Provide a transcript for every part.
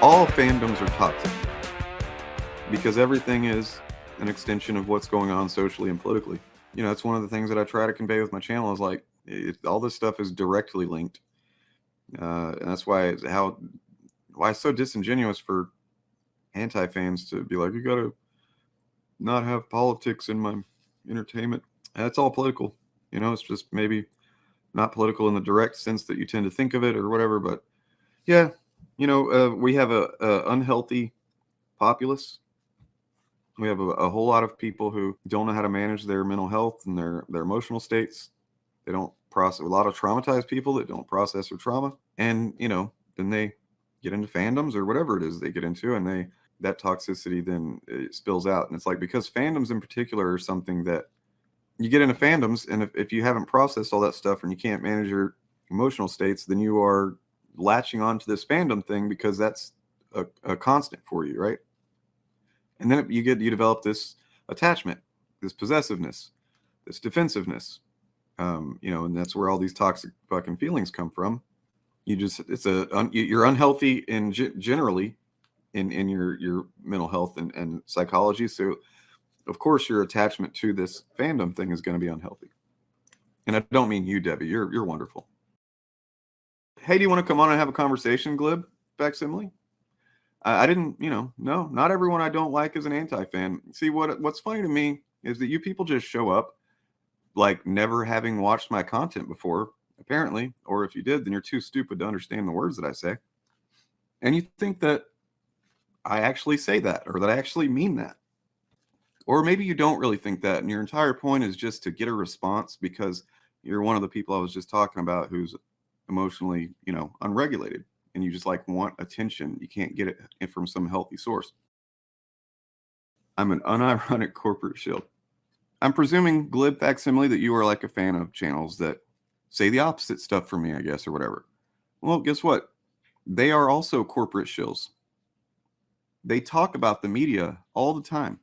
all fandoms are toxic because everything is an extension of what's going on socially and politically. You know, it's one of the things that I try to convey with my channel is like all this stuff is directly linked, and that's why it's so disingenuous for anti-fans to be like, you gotta not have politics in my entertainment. And it's all political. You know, it's just maybe not political in the direct sense that you tend to think of it or whatever. But yeah, you know, we have a unhealthy populace. We have a whole lot of people who don't know how to manage their mental health and their emotional states. They don't process. A lot of traumatized people that don't process their trauma, and you know, then they get into fandoms or whatever it is they get into, and that toxicity then spills out. And it's like, because fandoms in particular are something that you get into fandoms, and if you haven't processed all that stuff and you can't manage your emotional states, then you are latching on to this fandom thing because that's a constant for you, right? And then you develop this attachment, this possessiveness, this defensiveness, you know, and that's where all these toxic fucking feelings come from. You're unhealthy in generally in your mental health and psychology. So of course your attachment to this fandom thing is going to be unhealthy. And I don't mean you, Debbie. You're wonderful. Hey, do you want to come on and have a conversation, Glib Facsimile? I didn't, you know, no, not everyone I don't like is an anti-fan. See, what's funny to me is that you people just show up like never having watched my content before, apparently, or if you did, then you're too stupid to understand the words that I say. And you think that I actually say that, or that I actually mean that. Or maybe you don't really think that, and your entire point is just to get a response because you're one of the people I was just talking about who's emotionally, you know, unregulated. And you just like want attention. You can't get it from some healthy source. I'm an unironic corporate shield. I'm presuming, Glib Facsimile, that you are like a fan of channels that say the opposite stuff from me, I guess, or whatever. Well, guess what? They are also corporate shills. They talk about the media all the time.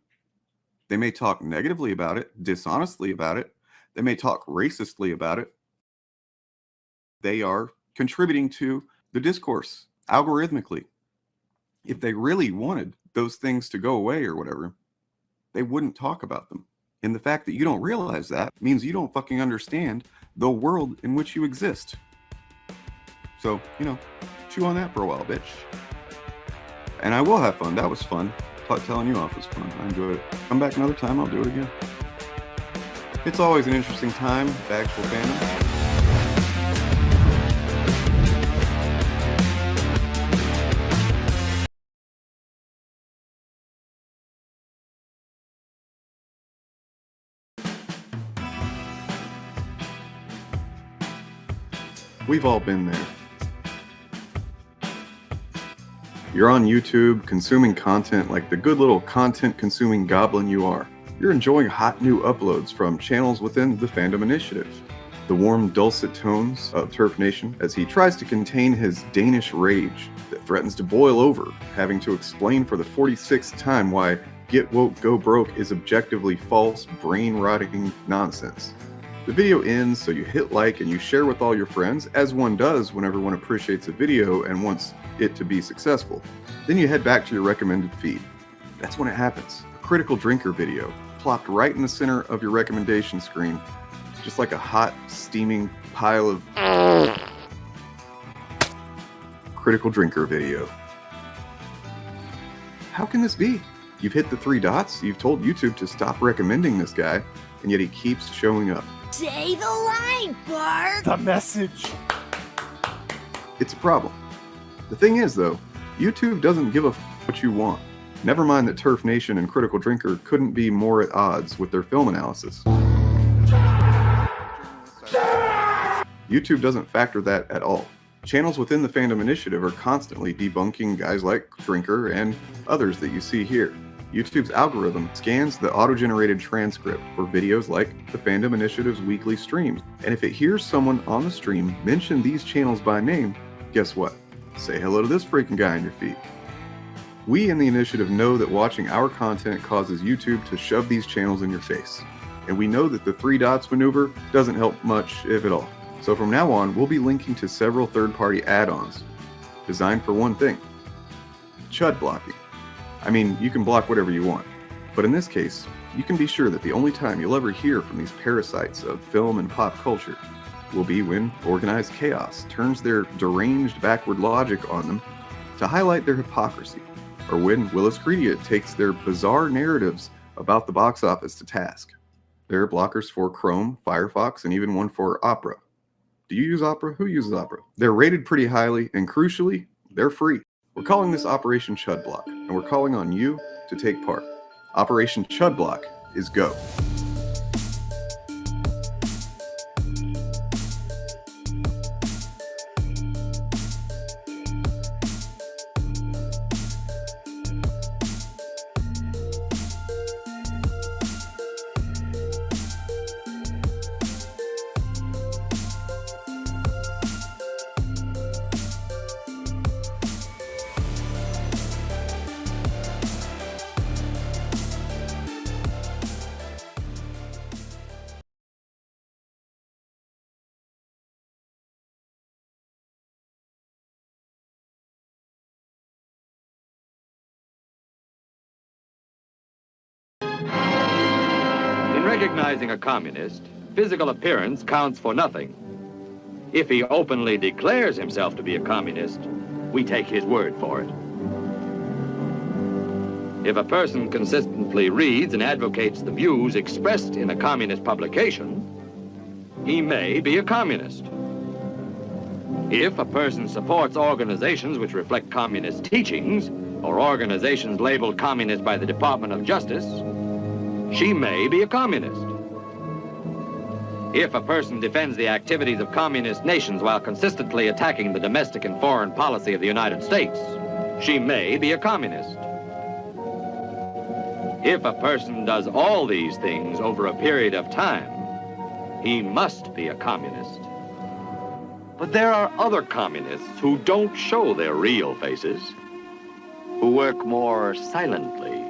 They may talk negatively about it, dishonestly about it. They may talk racistly about it. They are contributing to the discourse algorithmically. If they really wanted those things to go away or whatever, they wouldn't talk about them. And the fact that you don't realize that means you don't fucking understand the world in which you exist. So, you know, chew on that for a while, bitch. And I will have fun. That was fun. Telling you off was fun. I enjoyed it. Come back another time, I'll do it again. It's always an interesting time, the actual fandom. We've all been there. You're on YouTube consuming content like the good little content consuming goblin you are. You're enjoying hot new uploads from channels within the Fandom Initiative. The warm, dulcet tones of Turf Nation as he tries to contain his Danish rage that threatens to boil over, having to explain for the 46th time why Get Woke, Go Broke is objectively false, brain-rotting nonsense. The video ends, so you hit like and you share with all your friends, as one does whenever one appreciates a video and wants it to be successful. Then you head back to your recommended feed. That's when it happens. A critical drinker video, plopped right in the center of your recommendation screen, just like a hot, steaming pile of critical drinker video. How can this be? You've hit the 3 dots, you've told YouTube to stop recommending this guy, and yet he keeps showing up. Say the line, Bart! The message! It's a problem. The thing is, though, YouTube doesn't give a what you want. Never mind that Turf Nation and Critical Drinker couldn't be more at odds with their film analysis. YouTube doesn't factor that at all. Channels within the Fandom Initiative are constantly debunking guys like Drinker and others that you see here. YouTube's algorithm scans the auto-generated transcript for videos like the Fandom Initiative's weekly streams, and if it hears someone on the stream mention these channels by name, guess what? Say hello to this freaking guy in your feed. We in the initiative know that watching our content causes YouTube to shove these channels in your face, and we know that the 3 dots maneuver doesn't help much, if at all. So from now on, we'll be linking to several third-party add-ons designed for one thing: chud blocking. I mean, you can block whatever you want, but in this case, you can be sure that the only time you'll ever hear from these parasites of film and pop culture will be when organized chaos turns their deranged backward logic on them to highlight their hypocrisy, or when Willis Credia takes their bizarre narratives about the box office to task. There are blockers for Chrome, Firefox, and even one for Opera. Do you use Opera? Who uses Opera? They're rated pretty highly, and crucially, they're free. We're calling this Operation Chud Block, and we're calling on you to take part. Operation Chud Block is go. In recognizing a communist, physical appearance counts for nothing. If he openly declares himself to be a communist, we take his word for it. If a person consistently reads and advocates the views expressed in a communist publication, he may be a communist. If a person supports organizations which reflect communist teachings, or organizations labeled communist by the Department of Justice, she may be a communist. If a person defends the activities of communist nations while consistently attacking the domestic and foreign policy of the United States, she may be a communist. If a person does all these things over a period of time, he must be a communist. But there are other communists who don't show their real faces, who work more silently.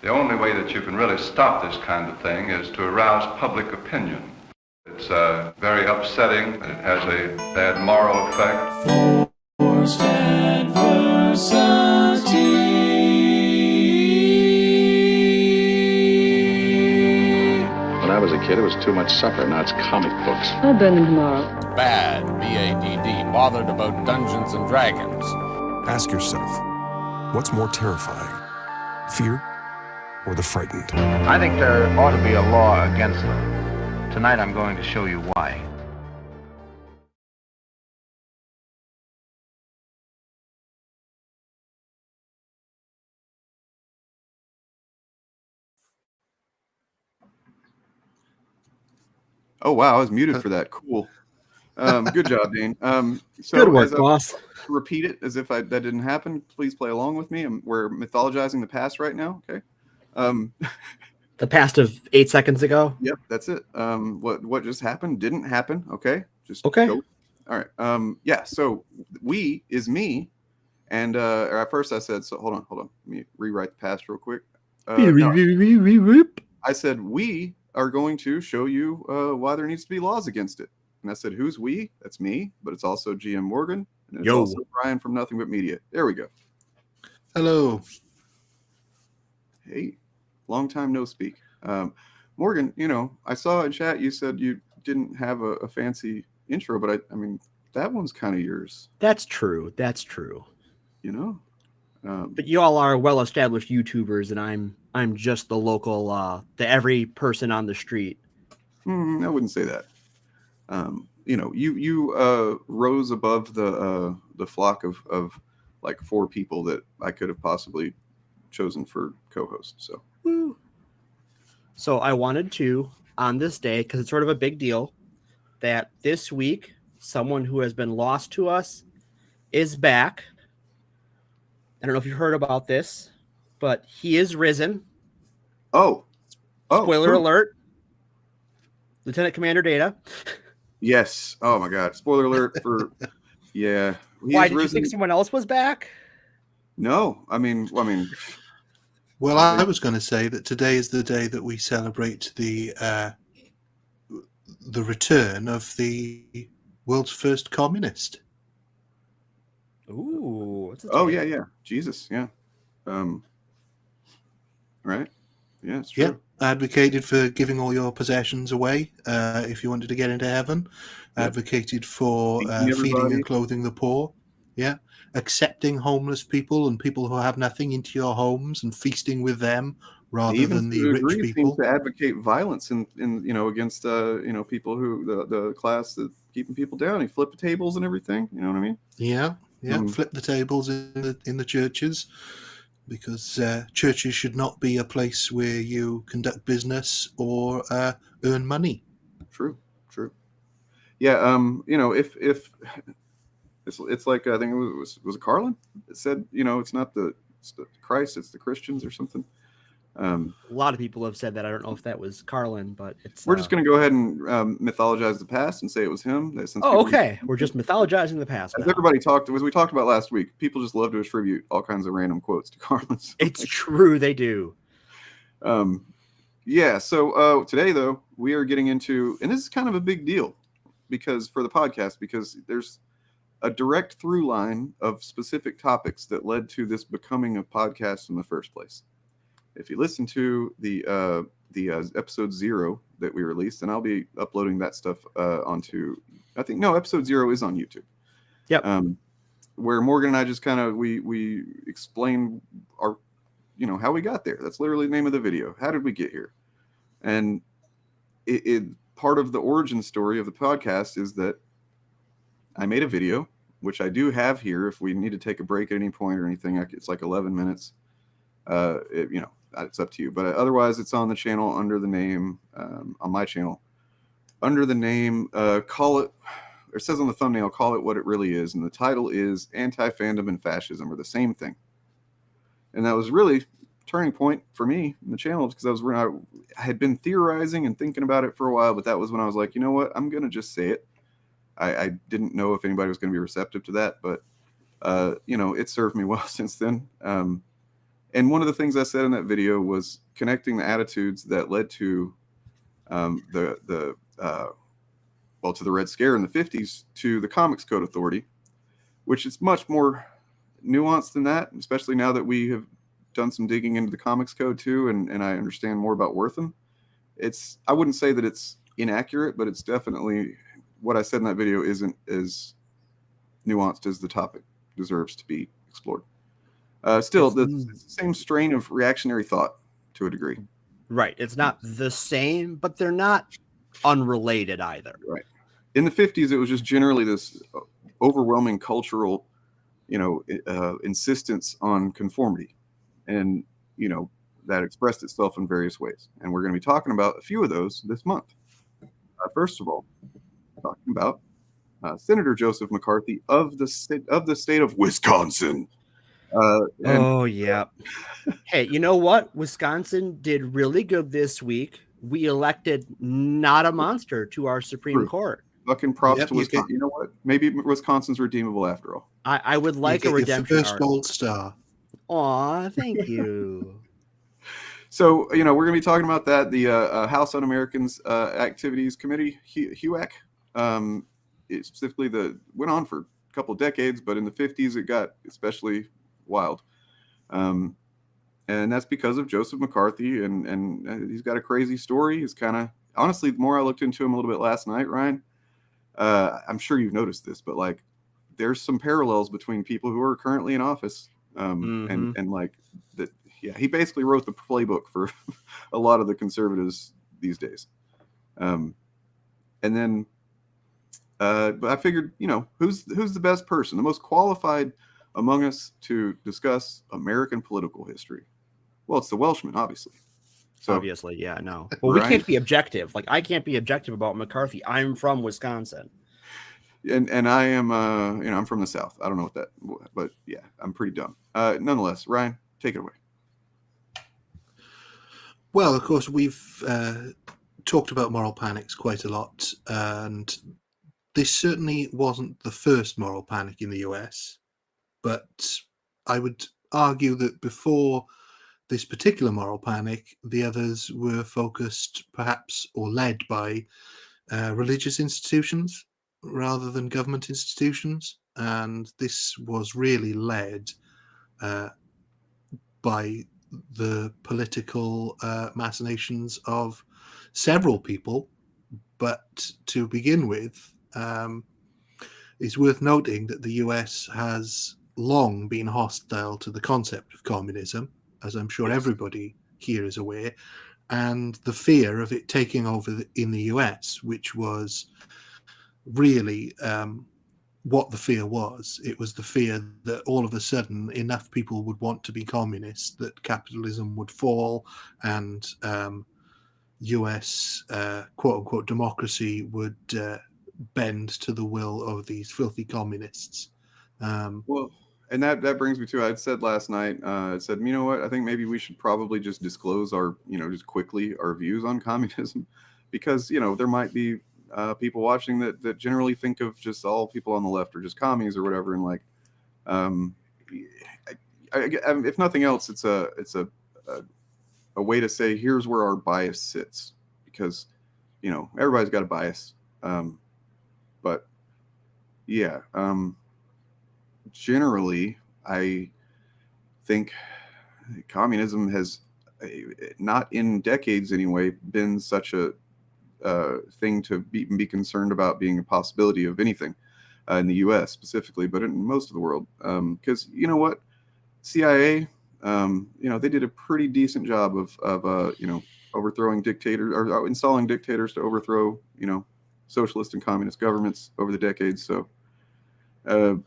The only way that you can really stop this kind of thing is to arouse public opinion. It's very upsetting, and it has a bad moral effect. Forced adversity. When I was a kid, it was too much supper. Now it's comic books. I'll burn them tomorrow. Bad, B-A-D-D, bothered about Dungeons and Dragons. Ask yourself, what's more terrifying? Fear or the frightened? I think there ought to be a law against them. Tonight I'm going to show you why. Oh wow, I was muted for that. Cool. Good job, Dean. So Good work, as boss. repeat it as if that didn't happen. Please play along with me. We're mythologizing the past right now. Okay. The past of 8 seconds ago. Yep, that's it. What just happened didn't happen. Okay. Just Okay. go. All right. Yeah. So we is me, and or at first I said so. Hold on. Let me rewrite the past real quick. No, I said we are going to show you why there needs to be laws against it. And I said, who's we? That's me, but it's also GM Morgan, and it's also Brian from Nothing But Media. There we go. Hello. Hey, long time no speak. Morgan, I saw in chat you said you didn't have a fancy intro, but I mean, that one's kind of yours. That's true. But you all are well-established YouTubers, and I'm just the local, the every person on the street. I wouldn't say that. You rose above the flock of like 4 people that I could have possibly chosen for co-host. So, Woo. So I wanted to, on this day, because it's sort of a big deal, that this week someone who has been lost to us is back. I don't know if you heard about this, but he is risen. Oh, spoiler alert. Lieutenant Commander Data. Yes. Oh my God. Spoiler alert for yeah. Why did you think someone else was back? No, I mean. Well, I was going to say that today is the day that we celebrate the return of the world's first communist. Ooh. Oh yeah. Jesus, yeah. Right. Yeah, it's true. Yeah, advocated for giving all your possessions away if you wanted to get into heaven. Yep. Advocated for feeding and clothing the poor. Yeah, accepting homeless people and people who have nothing into your homes and feasting with them rather than the rich people. To advocate violence in against people who the class that's keeping people down. He flipped the tables and everything. You know what I mean? Yeah. Flip the tables in the churches. Because churches should not be a place where you conduct business or earn money. True. Yeah. If it's like I think it was it Carlin that said it's not the Christ, it's the Christians or something. A lot of people have said that. I don't know if that was Carlin, but we're just going to go ahead and mythologize the past and say it was him. Okay. We're just mythologizing the past. As everybody as we talked about last week, people just love to attribute all kinds of random quotes to Carlin. So. It's true. They do. Yeah. So today, though, we are getting into, and this is kind of a big deal for the podcast, because there's a direct through line of specific topics that led to this becoming a podcast in the first place. If you listen to the episode 0 that we released, and I'll be uploading that stuff onto, episode 0 is on YouTube. Yep. Where Morgan and I just kind of we explain our, how we got there. That's literally the name of the video. How did we get here? And it part of the origin story of the podcast is that I made a video, which I do have here. If we need to take a break at any point or anything, it's like 11 minutes. It's up to you, but otherwise it's on the channel under the name on my channel under the name call it says on the thumbnail, call it what it really is, and the title is Anti-Fandom and Fascism are the same thing. And that was really a turning point for me in the channel, because I had been theorizing and thinking about it for a while, but that was when I was like, you know what, I'm gonna just say it. I didn't know if anybody was going to be receptive to that, but it served me well since then. And one of the things I said in that video was connecting the attitudes that led to to the Red Scare in the 50s to the Comics Code Authority, which is much more nuanced than that, especially now that we have done some digging into the Comics Code too, and I understand more about Wortham. I wouldn't say that it's inaccurate, but it's definitely, what I said in that video isn't as nuanced as the topic deserves to be explored. Still, the same strain of reactionary thought to a degree. Right. It's not the same, but they're not unrelated either. Right. In the 50s, it was just generally this overwhelming cultural, insistence on conformity. And, that expressed itself in various ways. And we're going to be talking about a few of those this month. First of all, talking about Senator Joseph McCarthy of the state of Wisconsin. Yeah. Hey, you know what? Wisconsin did really good this week. We elected not a monster to our Supreme True. Court. Fucking props to Wisconsin. You know what? Maybe Wisconsin's redeemable after all. I would like a redemption first arc. gold star. Aw, thank you. So, we're going to be talking about that. The House Un-Americans Activities Committee, HUAC, it specifically went on for a couple decades, but in the 50s it got especially wild. And that's because of Joseph McCarthy, and he's got a crazy story. He's kind of, honestly, the more I looked into him a little bit last night, Ryan, I'm sure you've noticed this, but like there's some parallels between people who are currently in office and like that. Yeah, he basically wrote the playbook for a lot of the conservatives these days. And then, but I figured, who's the best person, the most qualified among us to discuss American political history? Well, it's the Welshman, obviously. So, obviously, yeah, no. Well, we can't be objective. Like, I can't be objective about McCarthy. I'm from Wisconsin. And I am, I'm from the South. I don't know but yeah, I'm pretty dumb. Nonetheless, Ryan, take it away. Well, of course, we've talked about moral panics quite a lot, and this certainly wasn't the first moral panic in the US, but I would argue that before this particular moral panic, the others were focused perhaps or led by religious institutions rather than government institutions, and this was really led by the political machinations of several people. But to begin with, it's worth noting that the US has long been hostile to the concept of communism, as I'm sure everybody here is aware, and the fear of it taking over in the US, which was really what the fear was. It was the fear that all of a sudden enough people would want to be communists that capitalism would fall and US quote-unquote democracy would bend to the will of these filthy communists. Well, and that brings me to, I said last night, I said, you know what, I think maybe we should probably just disclose our, just quickly our views on communism, because, there might be people watching that generally think of just all people on the left are just commies or whatever. And like, if nothing else, it's a way to say, here's where our bias sits, because, everybody's got a bias. But yeah, generally, I think communism has, not in decades anyway, been such a thing to be concerned about being a possibility of anything in the U.S. specifically, but in most of the world. Because you know what, CIA, they did a pretty decent job of overthrowing dictators or installing dictators to overthrow socialist and communist governments over the decades. So I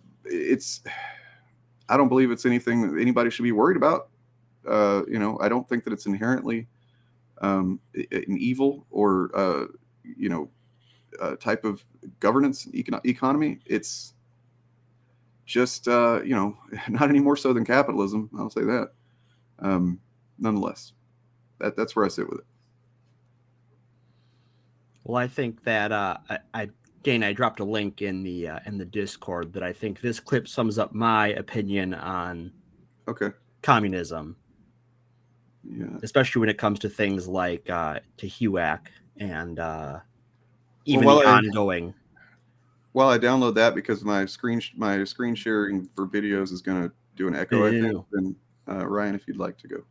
don't believe it's anything that anybody should be worried about. I don't think that it's inherently an evil or type of governance economy. It's just not any more so than capitalism. I'll say that. Nonetheless, that's where I sit with it. Well, I think that Dane, I dropped a link in the Discord that I think this clip sums up my opinion on communism. Yeah. Especially when it comes to things like to HUAC and even the ongoing. Well, I download that because my screen sharing for videos is going to do an echo. I think. Then Ryan, if you'd like to go.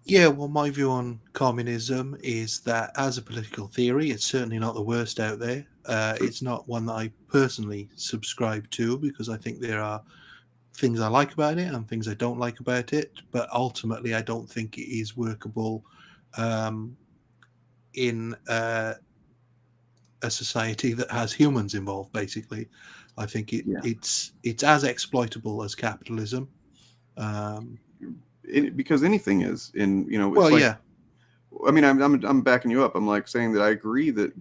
Yeah, well, my view on communism is that as a political theory, it's certainly not the worst out there. It's not one that I personally subscribe to because I think there are things I like about it and things I don't like about it, but ultimately I don't think it is workable in a society that has humans involved. Basically, I think it's as exploitable as capitalism. Because anything is in I mean, I'm backing you up. I'm like saying that I agree that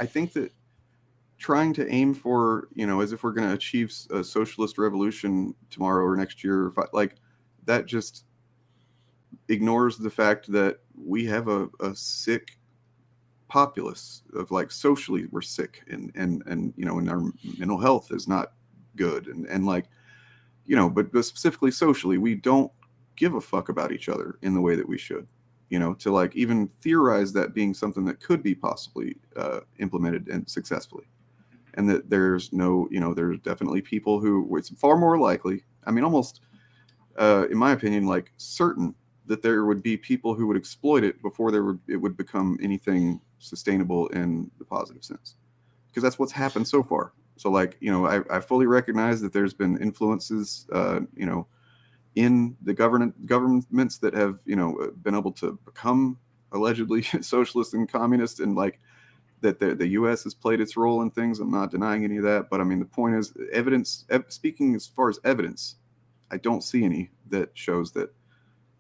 I think that trying to aim for, as if we're going to achieve a socialist revolution tomorrow or next year, like that just ignores the fact that we have a sick populace of like socially we're sick and and our mental health is not good and like but specifically socially we don't give a fuck about each other in the way that we should, to like even theorize that being something that could be possibly implemented and successfully. And that there's no, there's definitely people who it's far more likely, I mean, almost, in my opinion, like certain that there would be people who would exploit it before it would become anything sustainable in the positive sense. Because that's what's happened so far. So like, I fully recognize that there's been influences, in the governments that have, been able to become allegedly socialist and communist, and like, that the U.S. has played its role in things. I'm not denying any of that, but I mean the point is, speaking as far as evidence, I don't see any that shows that.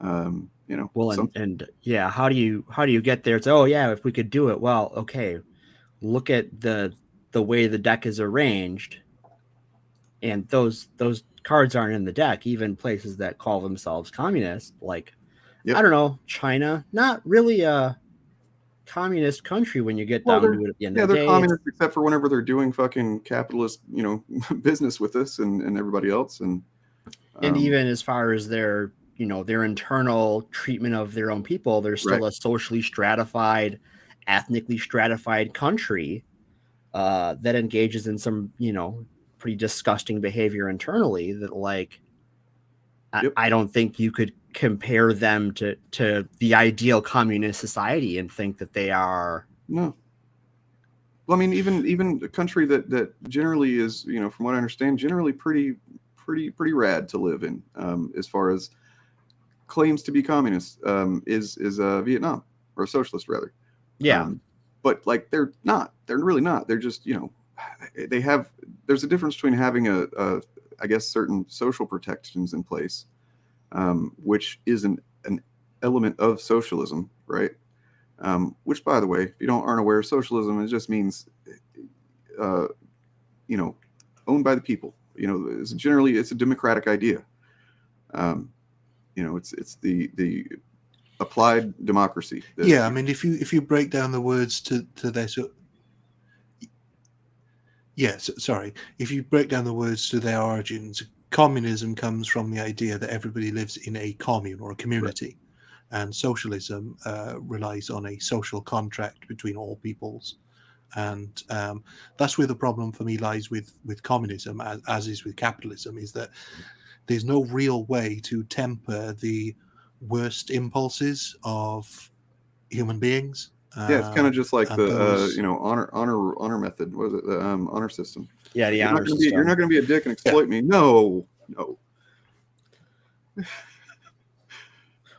Well, and yeah, how do you get there? It's if we could do it. Well, okay, look at the way the deck is arranged, and those cards aren't in the deck. Even places that call themselves communist, like I don't know, China, not really a communist country when you get down to it at the end of the day. They're communist except for whenever they're doing fucking capitalist, business with us and everybody else. And even as far as their internal treatment of their own people, they're still a socially stratified, ethnically stratified country that engages in some, pretty disgusting behavior internally that like, I don't think you could compare them to the ideal communist society and think that they are. No. Well, I mean, even a country that generally is, from what I understand, generally pretty rad to live in, as far as claims to be communist, is Vietnam, or socialist rather. Yeah. But like they're not. They're really not. They're just, there's a difference between having a I guess certain social protections in place, which is an element of socialism, right? Which, by the way, if you aren't aware, socialism, it just means, owned by the people. It's a democratic idea. It's the applied democracy. I mean, if you break down the words to their if you break down the words to their origins, communism comes from the idea that everybody lives in a commune or a community, and socialism relies on a social contract between all peoples, and that's where the problem for me lies with communism, as is with capitalism, is that there's no real way to temper the worst impulses of human beings. It's kind of just like the honor method. What is it? The honor system. Yeah, the honor system. You're not going to be a dick and exploit me. No.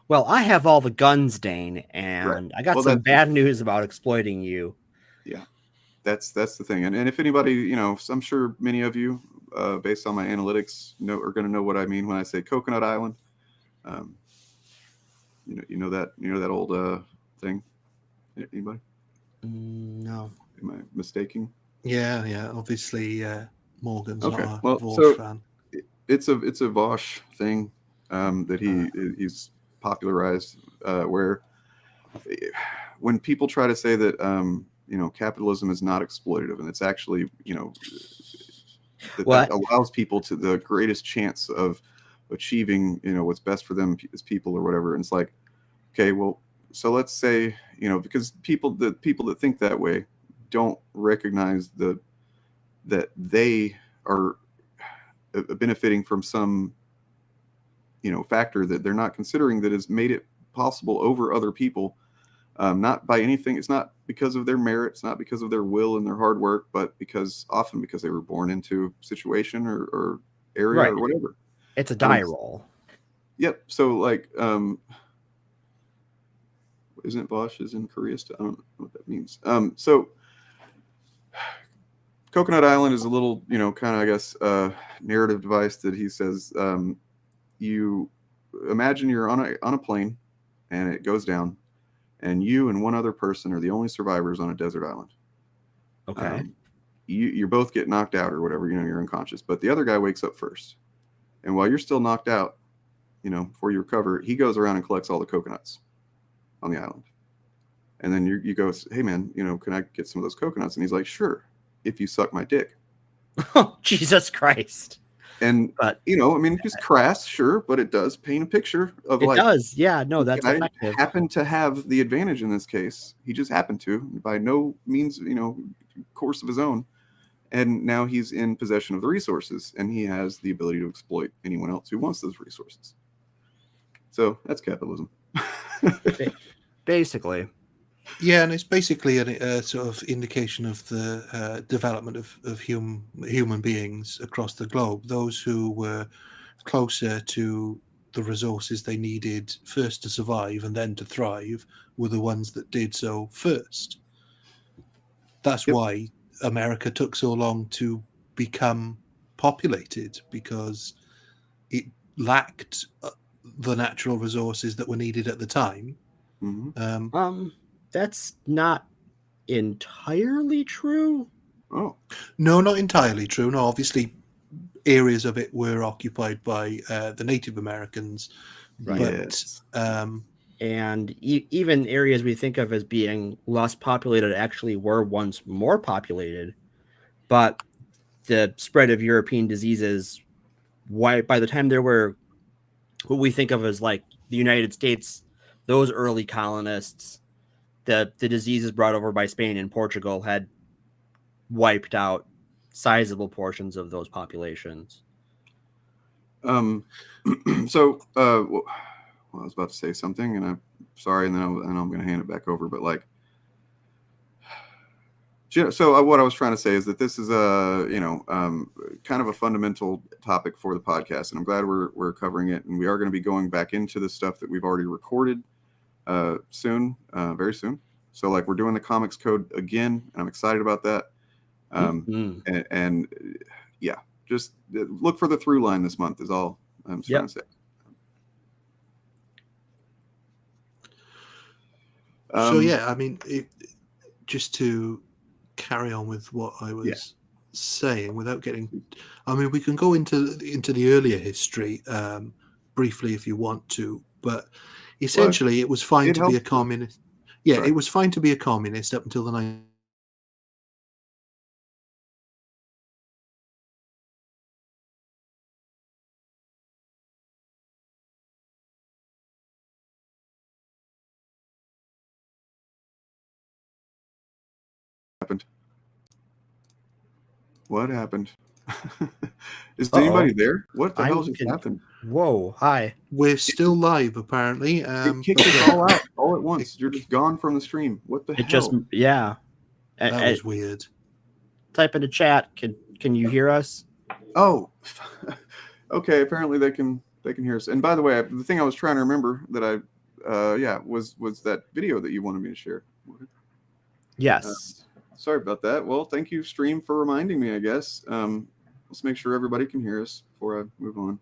Well, I have all the guns, Dane, and I got some bad news about exploiting you. Yeah, that's the thing. And if anybody, I'm sure many of you, based on my analytics, are going to know what I mean when I say Coconut Island. You know that old thing. Anybody? No. Am I mistaking? Yeah. Obviously, Morgan's not a Vosh fan. It's a Vosh thing that he's popularized, where when people try to say that capitalism is not exploitative, and it's actually that allows people to the greatest chance of achieving what's best for them as people or whatever. And it's like, okay, well, so let's say, because the people that think that way don't recognize that they are benefiting from some, factor that they're not considering that has made it possible over other people, not by anything. It's not because of their merit. It's not because of their will and their hard work, but often because they were born into situation or area or whatever. It's a die roll. Yep. So like, isn't Vosh is in Korea still? I don't know what that means. So Coconut Island is a little, kind of, I guess, narrative device that he says, you imagine you're on a plane and it goes down, and you and one other person are the only survivors on a desert island. Okay. You both get knocked out or whatever, you're unconscious, but the other guy wakes up first. And while you're still knocked out, before you recover, he goes around and collects all the coconuts on the island. And then you go, hey man, can I get some of those coconuts? And he's like, sure, if you suck my dick. Oh, Jesus Christ. And, just crass, sure, but it does paint a picture of it does. Yeah, no, that's I effective. Happened to have the advantage in this case. He just happened to, by no means, course of his own. And now he's in possession of the resources, and he has the ability to exploit anyone else who wants those resources. So that's capitalism. Basically. Yeah, and it's basically a sort of indication of the development of human beings across the globe. Those who were closer to the resources they needed first to survive and then to thrive were the ones that did so first. That's why America took so long to become populated, because it lacked the natural resources that were needed at the time. Mm-hmm. That's not entirely true. Oh, no, not entirely true. No, obviously, areas of it were occupied by the Native Americans, right? But and even areas we think of as being less populated actually were once more populated. But the spread of European diseases, by the time there were what we think of as like the United States, those early colonists, the diseases brought over by Spain and Portugal had wiped out sizable portions of those populations. So, well, I was about to say something, and I'm sorry, and then I'm going to hand it back over. But so what I was trying to say is that this is kind of a fundamental topic for the podcast, and I'm glad we're covering it, and we are going to be going back into the stuff that we've already recorded soon, very soon. So we're doing the comics code again, and I'm excited about that. And yeah, just look for the through line this month is all I'm trying to say. So yeah, I mean, just to carry on with what I was saying, without getting, I mean, we can go into the earlier history briefly if you want to, but essentially, it was fine to be a communist. Yeah, it was fine to be a communist up until the 90s. What happened? Is anybody there? What the hell just happened? Whoa, hi. We're still live, apparently. It kicked us all out all at once. You're just gone from the stream. What the hell? That was weird. Type in the chat. Can you hear us? Oh, okay. Apparently they can hear us. And by the way, the thing I was trying to remember that was that video that you wanted me to share. Yes. Sorry about that. Well, thank you, stream, for reminding me, I guess. Let's make sure everybody can hear us before I move on.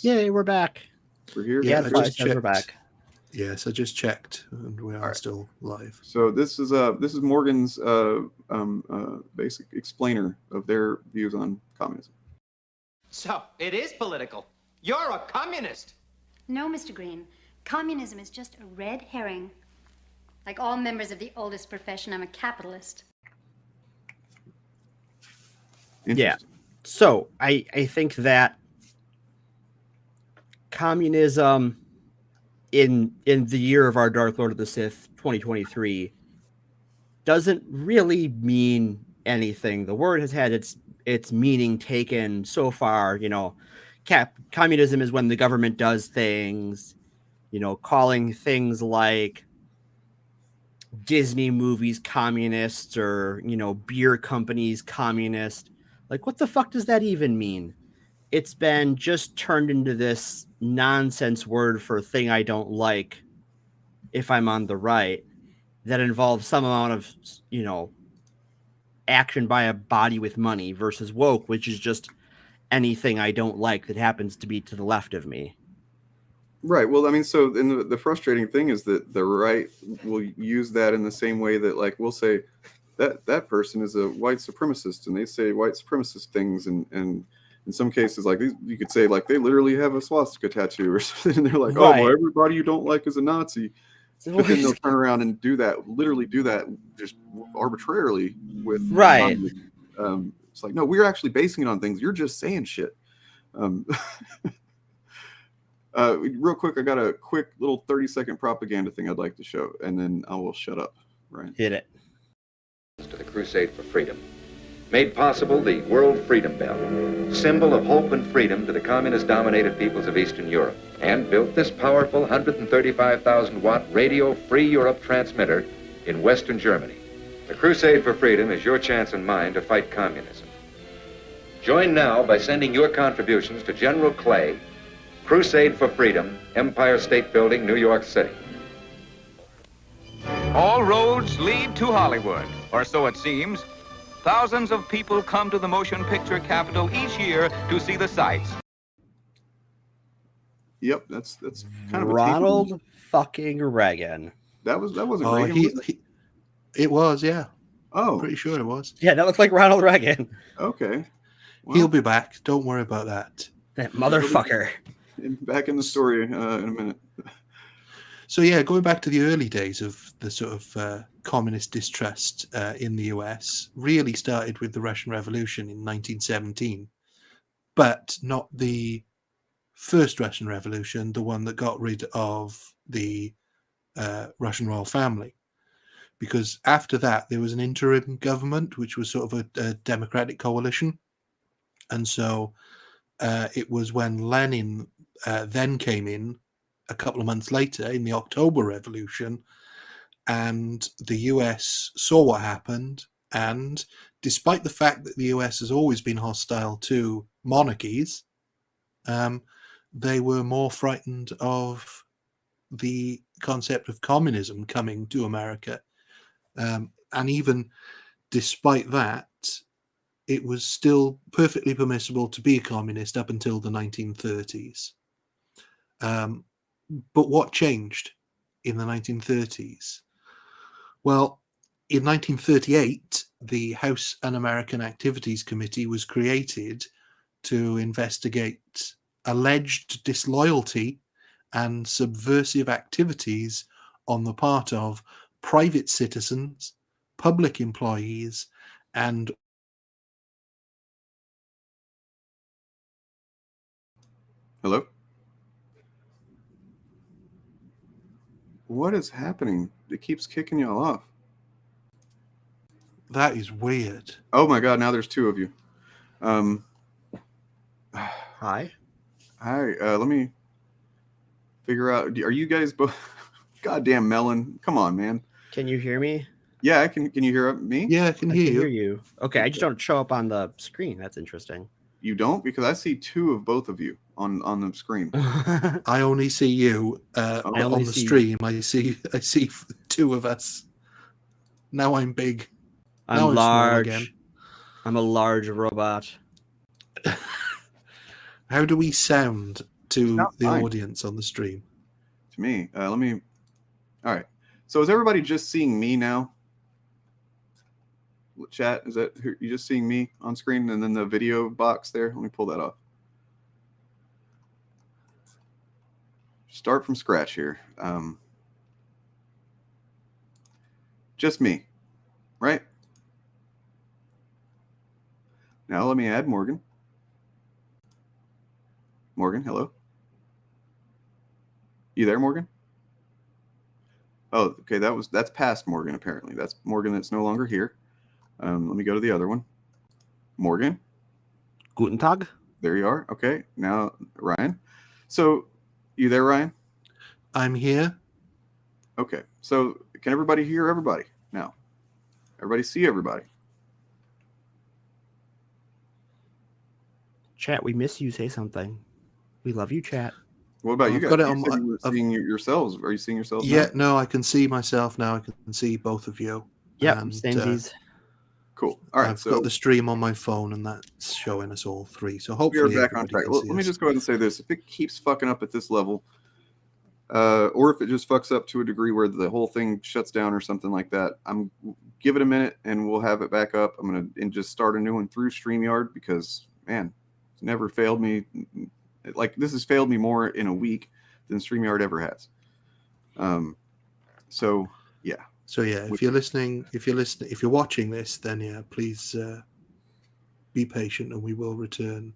Yay, we're back. We're here. Yeah, we're back. Yes, I just checked, and we are still live. So this is Morgan's basic explainer of their views on communism. So it is political. You're a communist. No, Mr. Green. Communism is just a red herring. Like all members of the oldest profession, I'm a capitalist. Yeah. So I think that communism in the year of our Dark Lord of the Sith 2023 doesn't really mean anything. The word has had its meaning taken so far. Communism is when the government does things, calling things like Disney movies communist or, beer companies communist. What the fuck does that even mean? It's been just turned into this nonsense word for thing I don't like if I'm on the right that involves some amount of, action by a body with money versus woke, which is just anything I don't like that happens to be to the left of me. Right. Well, I mean, so and the frustrating thing is that the right will use that in the same way that, like, we'll say that person is a white supremacist, and they say white supremacist things, and in some cases, like, you could say, like, they literally have a swastika tattoo or something, and they're like, oh, well, everybody you don't like is a Nazi. But then they'll turn around and literally do that just arbitrarily with it's like, no, we're actually basing it on things. You're just saying shit. Real quick, I got a quick little 30-second propaganda thing I'd like to show, and then I will shut up. Right. Hit it. To the crusade for freedom. Made possible the World Freedom Bell, symbol of hope and freedom to the communist-dominated peoples of Eastern Europe, and built this powerful 135,000-watt Radio Free Europe transmitter in Western Germany. The crusade for freedom is your chance and mine to fight communism. Join now by sending your contributions to General Clay, Crusade for Freedom, Empire State Building, New York City. All roads lead to Hollywood, or so it seems. Thousands of people come to the motion picture capital each year to see the sights. Yep, that's kind of Ronald fucking Reagan. That wasn't Reagan. It was, yeah. Oh, pretty sure it was. Yeah, that looks like Ronald Reagan. Okay, well, he'll be back. Don't worry about that. That motherfucker. Back in the story in a minute. So yeah, going back to the early days of the sort of communist distrust in the US, really started with the Russian Revolution in 1917, but not the first Russian Revolution, the one that got rid of the Russian royal family. Because after that, there was an interim government, which was sort of a democratic coalition. And so it was when Lenin then came in a couple of months later in the October Revolution, and the US saw what happened. And despite the fact that the US has always been hostile to monarchies, they were more frightened of the concept of communism coming to America. And even despite that, it was still perfectly permissible to be a communist up until the 1930s. But what changed in the 1930s? Well, in 1938, the House Un-American Activities Committee was created to investigate alleged disloyalty and subversive activities on the part of private citizens, public employees, and Hello? What is happening? It keeps kicking y'all off. That is weird. Oh my God, now there's two of you. Hi. Let me figure out. Are you guys both? Goddamn melon. Come on, man. Can you hear me? Yeah, I can. Can you hear me? Yeah, I can hear you. Okay, I just don't show up on the screen. That's interesting. You don't? Because I see two of both of you on the screen. I only see you on the stream. I see two of us. Now I'm big. I'm large. Again. I'm a large robot. How do we sound to the audience on the stream? To me, let me. All right. So is everybody just seeing me now? Chat, is that you just seeing me on screen and then the video box there? Let me pull that off. Start from scratch here. Just me, right? Now let me add Morgan. Morgan, hello. You there, Morgan? Oh, okay. That's past Morgan, apparently. That's Morgan that's no longer here. Let me go to the other one. Morgan. Guten Tag. There you are. Okay. Now, Ryan. So, you there, Ryan? I'm here. Okay. So, can everybody hear everybody now? Everybody see everybody? Chat, we miss you. Say something. We love you, chat. What about you guys? Got it you seeing yourselves? Are you seeing yourselves? Yeah, now? no, I can see myself now. I can see both of you. Yeah, samesies. Cool. All right. I've got the stream on my phone, and that's showing us all three. So we hopefully are back on track. Let me just go ahead and say this: if it keeps fucking up at this level, or if it just fucks up to a degree where the whole thing shuts down or something like that, give it a minute and we'll have it back up. I'm going to just start a new one through StreamYard because, man, it's never failed me. Like, this has failed me more in a week than StreamYard ever has. So yeah. If you're watching this, then yeah, please be patient and we will return.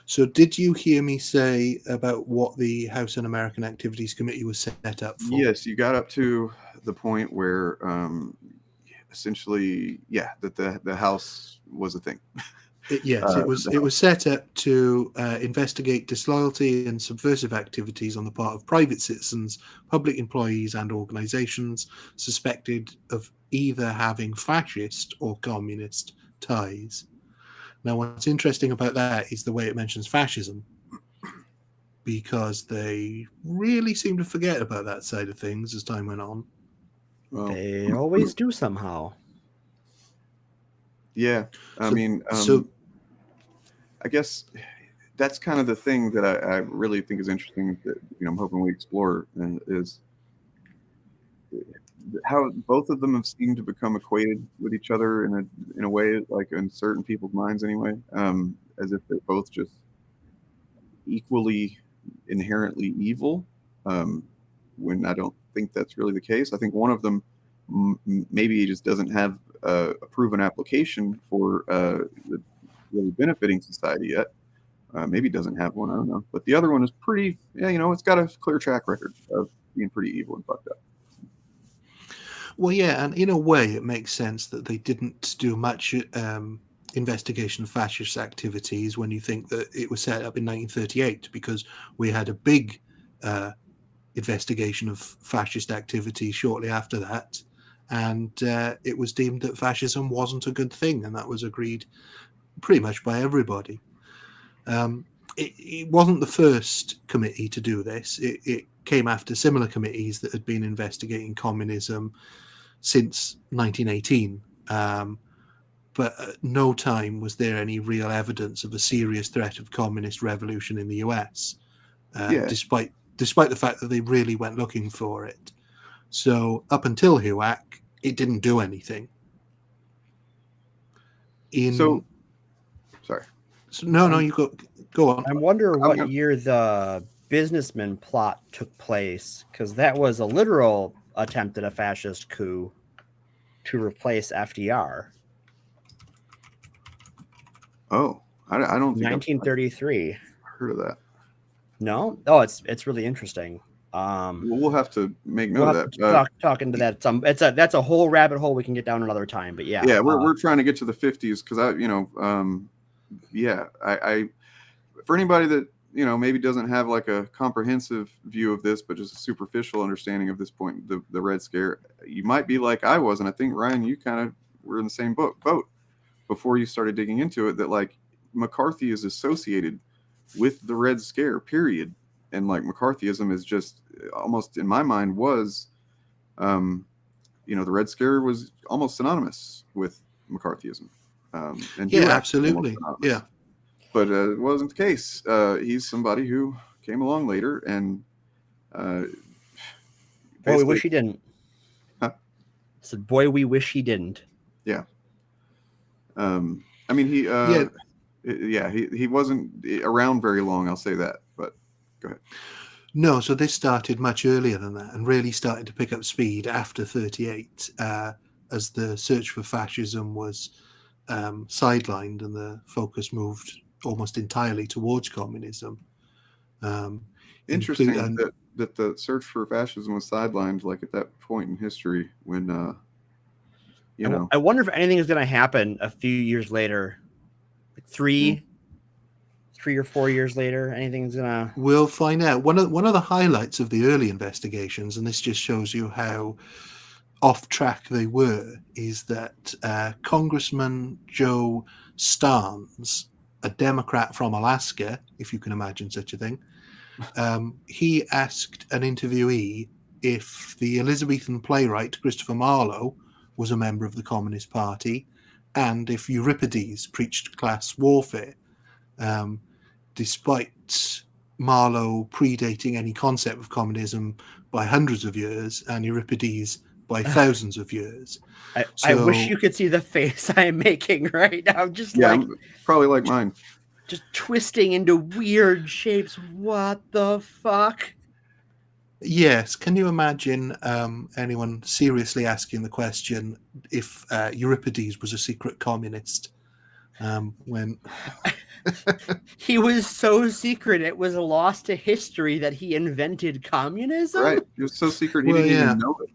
So did you hear me say about what the House Un-American Activities Committee was set up for? Yes, you got up to the point where essentially, that the House was a thing. It was set up to investigate disloyalty and subversive activities on the part of private citizens, public employees, and organizations suspected of either having fascist or communist ties. Now, what's interesting about that is the way it mentions fascism, because they really seem to forget about that side of things as time went on. Well, they always do somehow. Yeah, I guess that's kind of the thing that I really think is interesting that I'm hoping we explore is how both of them have seemed to become equated with each other in a way, like in certain people's minds anyway, as if they're both just equally inherently evil, when I don't think that's really the case. I think one of them maybe just doesn't have a proven application for really benefiting society yet. Maybe doesn't have one, I don't know. But the other one is pretty, it's got a clear track record of being pretty evil and fucked up. Well, yeah, and in a way it makes sense that they didn't do much investigation of fascist activities when you think that it was set up in 1938, because we had a big investigation of fascist activity shortly after that, and it was deemed that fascism wasn't a good thing, and that was agreed pretty much by everybody. It wasn't the first committee to do this. It came after similar committees that had been investigating communism since 1918. But at no time was there any real evidence of a serious threat of communist revolution in the US, despite the fact that they really went looking for it. So up until HUAC, it didn't do anything. Sorry. No, you go on. I wonder what year the businessman plot took place, because that was a literal attempt at a fascist coup to replace FDR. Oh, I don't think 1933. I've heard of that. No? Oh, it's really interesting. We'll have to make note of that. Talk into that. That's a whole rabbit hole we can get down another time. But yeah, we're trying to get to the 50s because I for anybody that maybe doesn't have like a comprehensive view of this, but just a superficial understanding of this point, the Red Scare, you might be like I was, and I think Ryan, you kind of were in the same boat before you started digging into it. That like McCarthy is associated with the Red Scare, period, and like McCarthyism is just almost in my mind was, the Red Scare was almost synonymous with McCarthyism. And yeah, absolutely, yeah. But it wasn't the case. He's somebody who came along later, and boy, we wish he didn't. Huh? I said, boy, we wish he didn't. Yeah. I mean, he wasn't around very long. I'll say that. But go ahead. No, so this started much earlier than that, and really started to pick up speed after 1938, as the search for fascism was sidelined and the focus moved almost entirely towards communism. Interesting that the search for fascism was sidelined, like at that point in history when, I wonder if anything is going to happen a few years later, like 3 or 4 years later. Anything's gonna. We'll find out. One of the highlights of the early investigations, and this just shows you how off track they were, is that Congressman Joe Starnes, a Democrat from Alaska, if you can imagine such a thing, he asked an interviewee if the Elizabethan playwright Christopher Marlowe was a member of the Communist Party, and if Euripides preached class warfare. Despite Marlowe predating any concept of communism by hundreds of years, and Euripides by thousands of years. I wish you could see the face I'm making right now. Just probably like mine. Just twisting into weird shapes. What the fuck? Yes. Can you imagine anyone seriously asking the question if Euripides was a secret communist? When he was so secret, it was lost to history that he invented communism. Right. It was so secret he didn't even know it.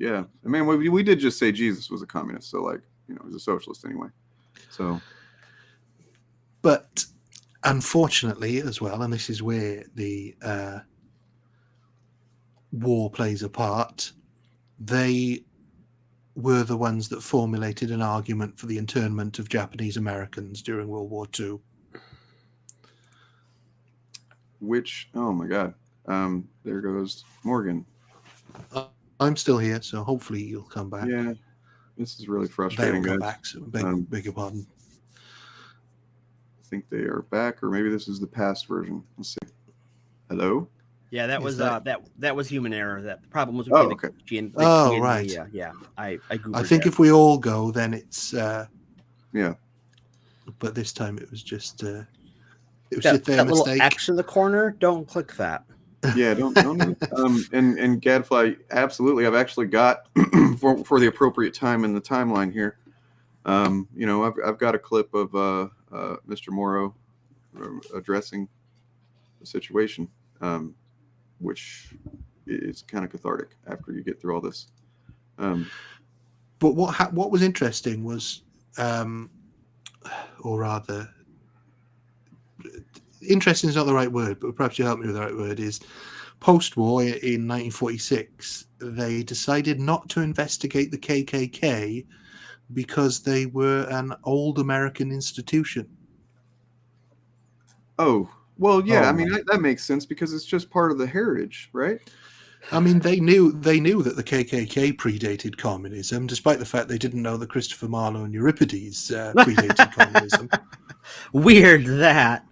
Yeah. I mean, we did just say Jesus was a communist, so like, you know, he's a socialist anyway. So. But unfortunately, as well, and this is where the war plays a part, they were the ones that formulated an argument for the internment of Japanese Americans during World War II. Which, oh my God, there goes Morgan. I'm still here, so hopefully you'll come back. Yeah, this is really frustrating, They'll guys. come back, so beg your pardon. I think they are back, or maybe this is the past version. Let's see. Hello? Yeah, that was that was human error. That the problem was with right. Yeah, I Googled I think that. if we all go, then it's yeah. But this time it was just it was that, just their that mistake. little X in the corner. Don't click that. Yeah, don't and Gadfly, absolutely. I've actually got for the appropriate time in the timeline here. You know, I've got a clip of Mr. Morrow addressing the situation, which is kind of cathartic after you get through all this. But what was interesting was, or rather, interesting is not the right word, but perhaps you help me with the right word, is post-war in 1946, they decided not to investigate the KKK because they were an old American institution. Oh, well, yeah. I mean, that makes sense because it's just part of the heritage, right? I mean, they knew that the KKK predated communism, despite the fact they didn't know that Christopher Marlowe and Euripides predated communism. Weird that.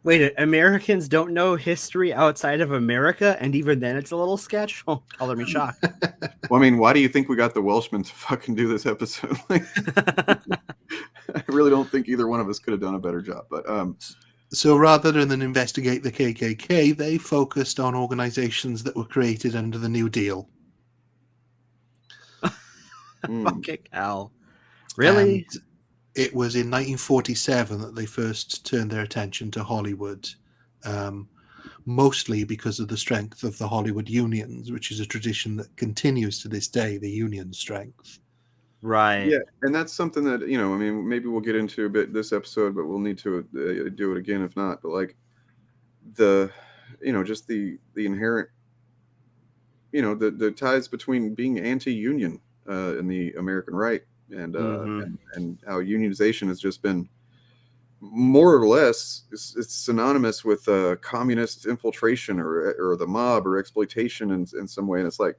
Wait, Americans don't know history outside of America, and even then it's a little sketch? Oh, color me shocked. Well, I mean, why do you think we got the Welshmen to fucking do this episode? Like, I really don't think either one of us could have done a better job. But so rather than investigate the KKK, they focused on organizations that were created under the New Deal. Fucking hell. Really? And it was in 1947 that they first turned their attention to Hollywood, mostly because of the strength of the Hollywood unions, which is a tradition that continues to this day, the union strength. Right. Yeah, and that's something that, you know, I mean, maybe we'll get into a bit this episode, but we'll need to do it again if not. But like just the inherent, the ties between being anti-union and the American right and how unionization has just been more or less it's synonymous with communist infiltration or the mob or exploitation in some way. And it's like,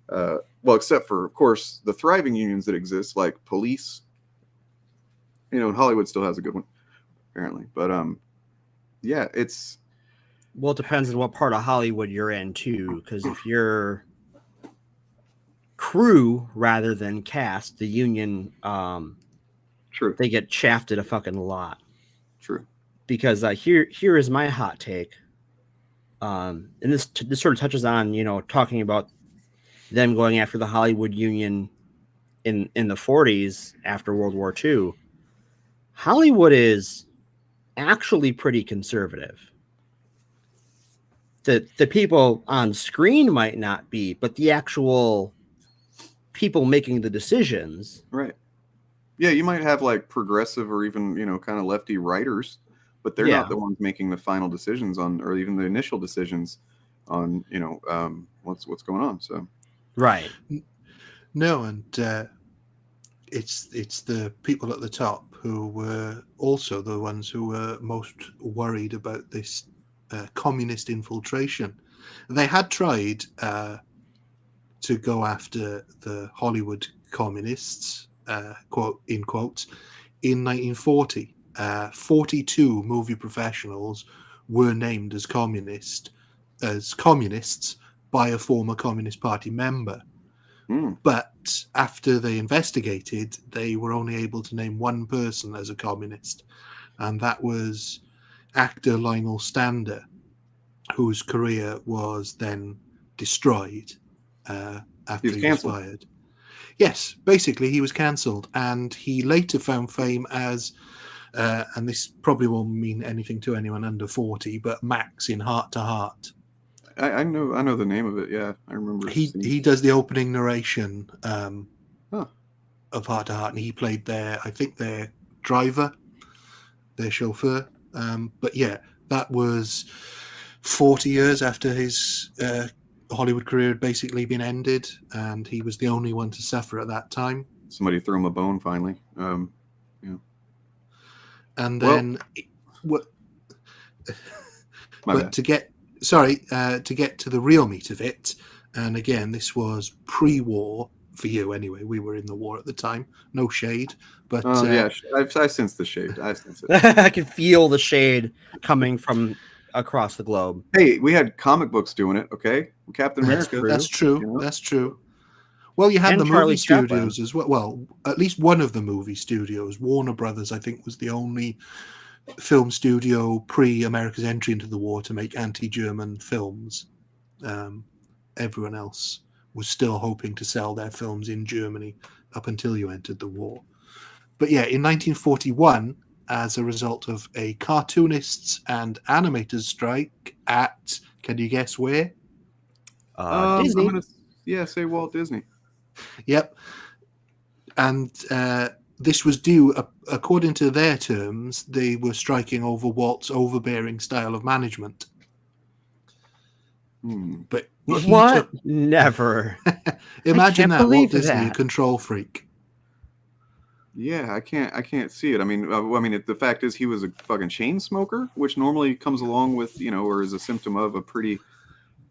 well, except for, of course, the thriving unions that exist, like police. And Hollywood still has a good one, apparently. But yeah, it's. Well, it depends on what part of Hollywood you're in too, because if you're crew rather than cast, the union, true, they get shafted a fucking lot. True, because here is my hot take, and this sort of touches on talking about them going after the Hollywood union in the 40s after World War II. Hollywood is actually pretty conservative. The people on screen might not be, but the actual people making the decisions. Right. Yeah, you might have like progressive or even, kind of lefty writers, but they're not the ones making the final decisions on, or even the initial decisions on, what's going on. So. Right. No, and it's the people at the top who were also the ones who were most worried about this communist infiltration. They had tried to go after the Hollywood communists, quote in quotes, in 1940. 42 movie professionals were named as communists by a former Communist Party member. But after they investigated, they were only able to name one person as a communist, and that was actor Lionel Stander, whose career was then destroyed after he was fired. Yes, basically he was cancelled, and he later found fame as, and this probably won't mean anything to anyone under 40, but Max in Heart to Heart. I know the name of it. Yeah, I remember. He does the opening narration of Heart to Heart, and he played their driver, their chauffeur. But yeah, that was 40 years after his Hollywood career had basically been ended, and he was the only one to suffer at that time. Somebody threw him a bone finally. Yeah. And then, to get to the real meat of it, and again, this was pre-war for you anyway. We were in the war at the time. No shade, but yeah, I sense the shade. I sense it. I can feel the shade coming from across the globe. Hey, we had comic books doing it. Okay, Captain America. That's true. You know? That's true. Well, you had And the Charlie movie Chaplin. studios as well. Well, at least one of the movie studios, Warner Brothers, I think, was the only film studio pre-America's entry into the war to make anti-German films. Everyone else was still hoping to sell their films in Germany up until you entered the war. But yeah, in 1941, as a result of a cartoonists and animators strike at, can you guess where? Disney. Say Walt Disney. Yep. And this was due, according to their terms, they were striking over Walt's overbearing style of management. But What? Never. Imagine that, Walt believe Disney, a that. control freak. Yeah, I can't see it. I mean, the fact is he was a fucking chain smoker, which normally comes along with, or is a symptom of a pretty,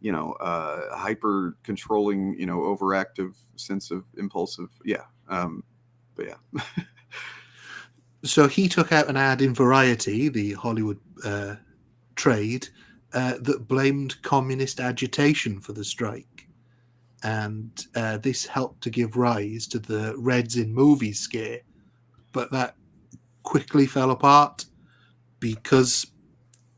hyper controlling, overactive, sensitive, impulsive. Yeah. But yeah. So he took out an ad in Variety, the Hollywood trade, that blamed communist agitation for the strike. And this helped to give rise to the Reds in Movies scare. But that quickly fell apart because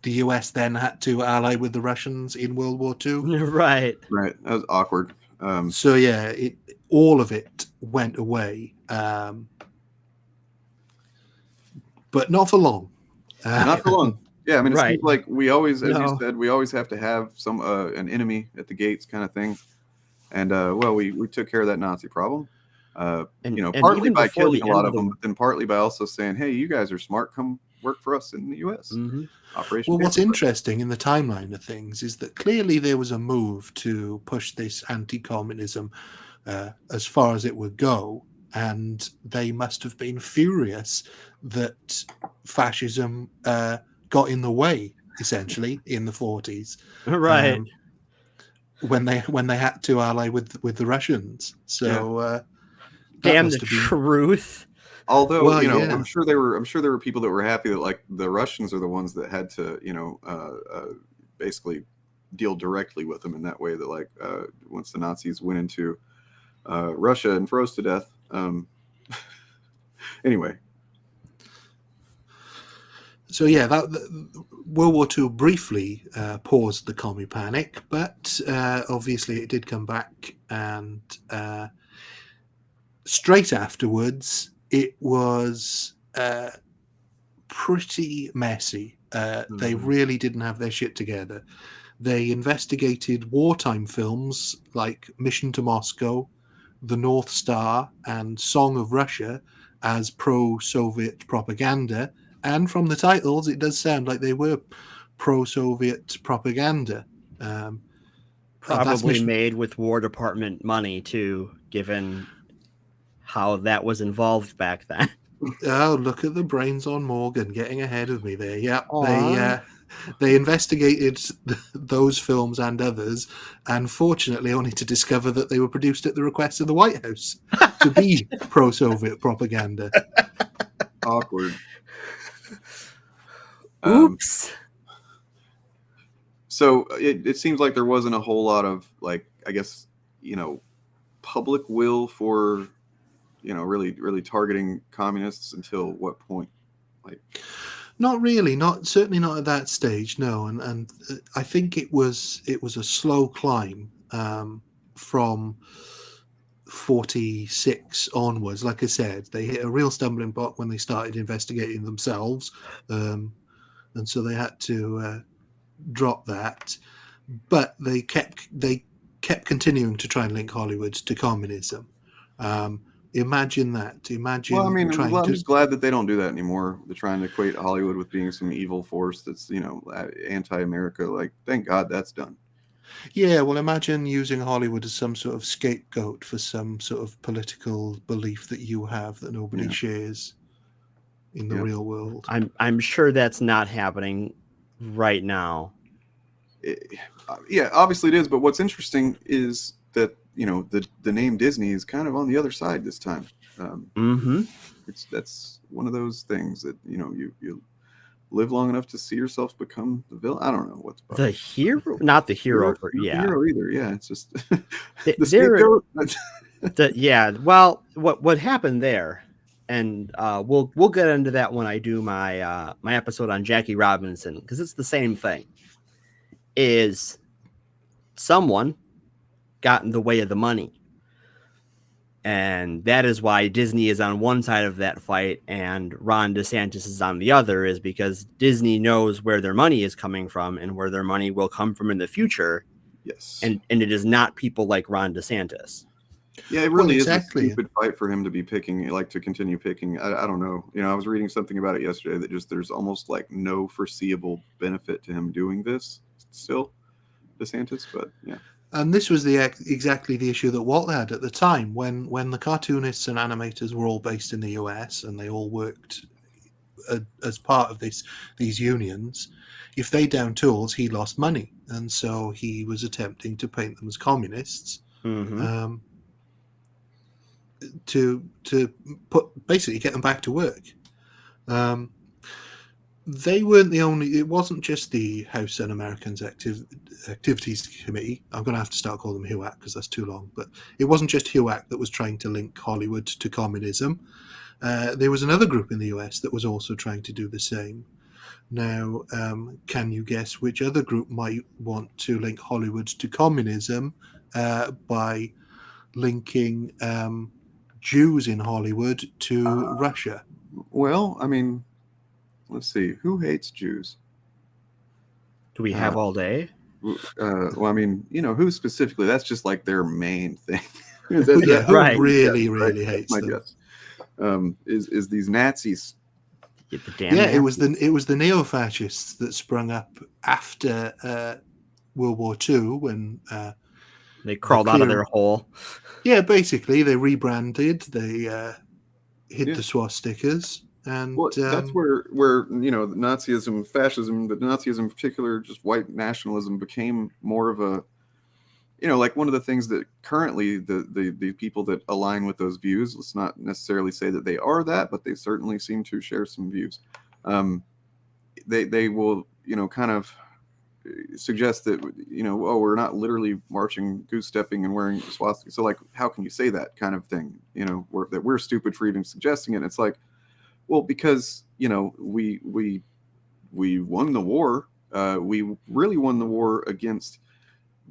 the US then had to ally with the Russians in World War II. Right. Right. That was awkward. So yeah, all of it went away. But not for long. Not for long. Yeah, I mean, it Right. seems like we always, as No. you said, we always have to have some an enemy at the gates kind of thing. And we took care of that Nazi problem. And Partly even by before killing the a lot end of of them, but then partly by also saying, "Hey, you guys are smart. Come work for us in the U.S." Operation. Well, what's Paperclip. interesting in the timeline of things is that clearly there was a move to push this anti-communism as far as it would go, and they must have been furious that fascism got in the way, essentially, in the 40s. Right. When they had to ally with the Russians. So Damn the truth. Although Well, yeah. I'm sure there were people that were happy that like the Russians are the ones that had to basically deal directly with them in that way. That like once the Nazis went into Russia and froze to death. Anyway. So yeah, World War II briefly paused the commie panic, but obviously it did come back, and straight afterwards it was pretty messy. They really didn't have their shit together. They investigated wartime films like Mission to Moscow, The North Star, and Song of Russia as pro-Soviet propaganda. And from the titles, it does sound like they were pro-Soviet propaganda. Probably made with War Department money, too, given how that was involved back then. Oh, look at the brains on Morgan getting ahead of me there. Yeah, Aw. they investigated those films and others, and fortunately only to discover that they were produced at the request of the White House to be pro-Soviet propaganda. Awkward. Oops. So it seems like there wasn't a whole lot of, like, I guess, public will for, really targeting communists until what point? Like, not really, certainly not at that stage, no. And I think it was a slow climb from 46 onwards. Like I said, they hit a real stumbling block when they started investigating themselves, and so they had to drop that. But they kept continuing to try and link Hollywood to communism. Imagine that. Imagine. well, I mean, trying I'm to. just glad that they don't do that anymore. They're trying to equate Hollywood with being some evil force that's, anti-America. Like, thank God that's done. Yeah, well, imagine using Hollywood as some sort of scapegoat for some sort of political belief that you have that nobody shares in the real world. I'm sure that's not happening right now. Yeah, obviously it is. But what's interesting is that, the name Disney is kind of on the other side this time. That's one of those things that, you live long enough to see yourself become the villain. I don't know what's the hero, not the hero. Not the hero either. Yeah, it's just the scapegoat. Well, what happened there, and we'll get into that when I do my my episode on Jackie Robinson, because it's the same thing. Is someone got in the way of the money, and that is why Disney is on one side of that fight and Ron DeSantis is on the other, is because Disney knows where their money is coming from and where their money will come from in the future. Yes. And it is not people like Ron DeSantis. Yeah, it really is a stupid fight for him to be picking, like, to continue picking. I don't know. I was reading something about it yesterday that just there's almost like no foreseeable benefit to him doing this still, DeSantis, but yeah. And this was exactly the issue that Walt had at the time when the cartoonists and animators were all based in the US and they all worked as part of these unions. If they down tools, he lost money, and so he was attempting to paint them as communists. To basically get them back to work. They weren't the only. It wasn't just the House Un-Americans Activities Committee. I'm going to have to start calling them HUAC because that's too long. But it wasn't just HUAC that was trying to link Hollywood to communism. There was another group in the US that was also trying to do the same. Now, can you guess which other group might want to link Hollywood to communism by linking Jews in Hollywood to Russia? Well, I mean, let's see. Who hates Jews? Do we have all day? Well, I mean, who specifically? That's just like their main thing. Who really hates my them. guess. Is these Nazis? It was the neo-fascists that sprung up after World War II when they crawled out of their hole. Yeah, basically they rebranded. They hid the swastikas, and that's where Nazism, fascism, but Nazism in particular, just white nationalism, became more of a, like one of the things that currently the people that align with those views, let's not necessarily say that they are that, but they certainly seem to share some views. They will, kind of suggest that, we're not literally marching, goose stepping, and wearing swastikas. So, like, how can you say that kind of thing? That we're stupid for even suggesting it. And it's like, well, because we won the war. We really won the war against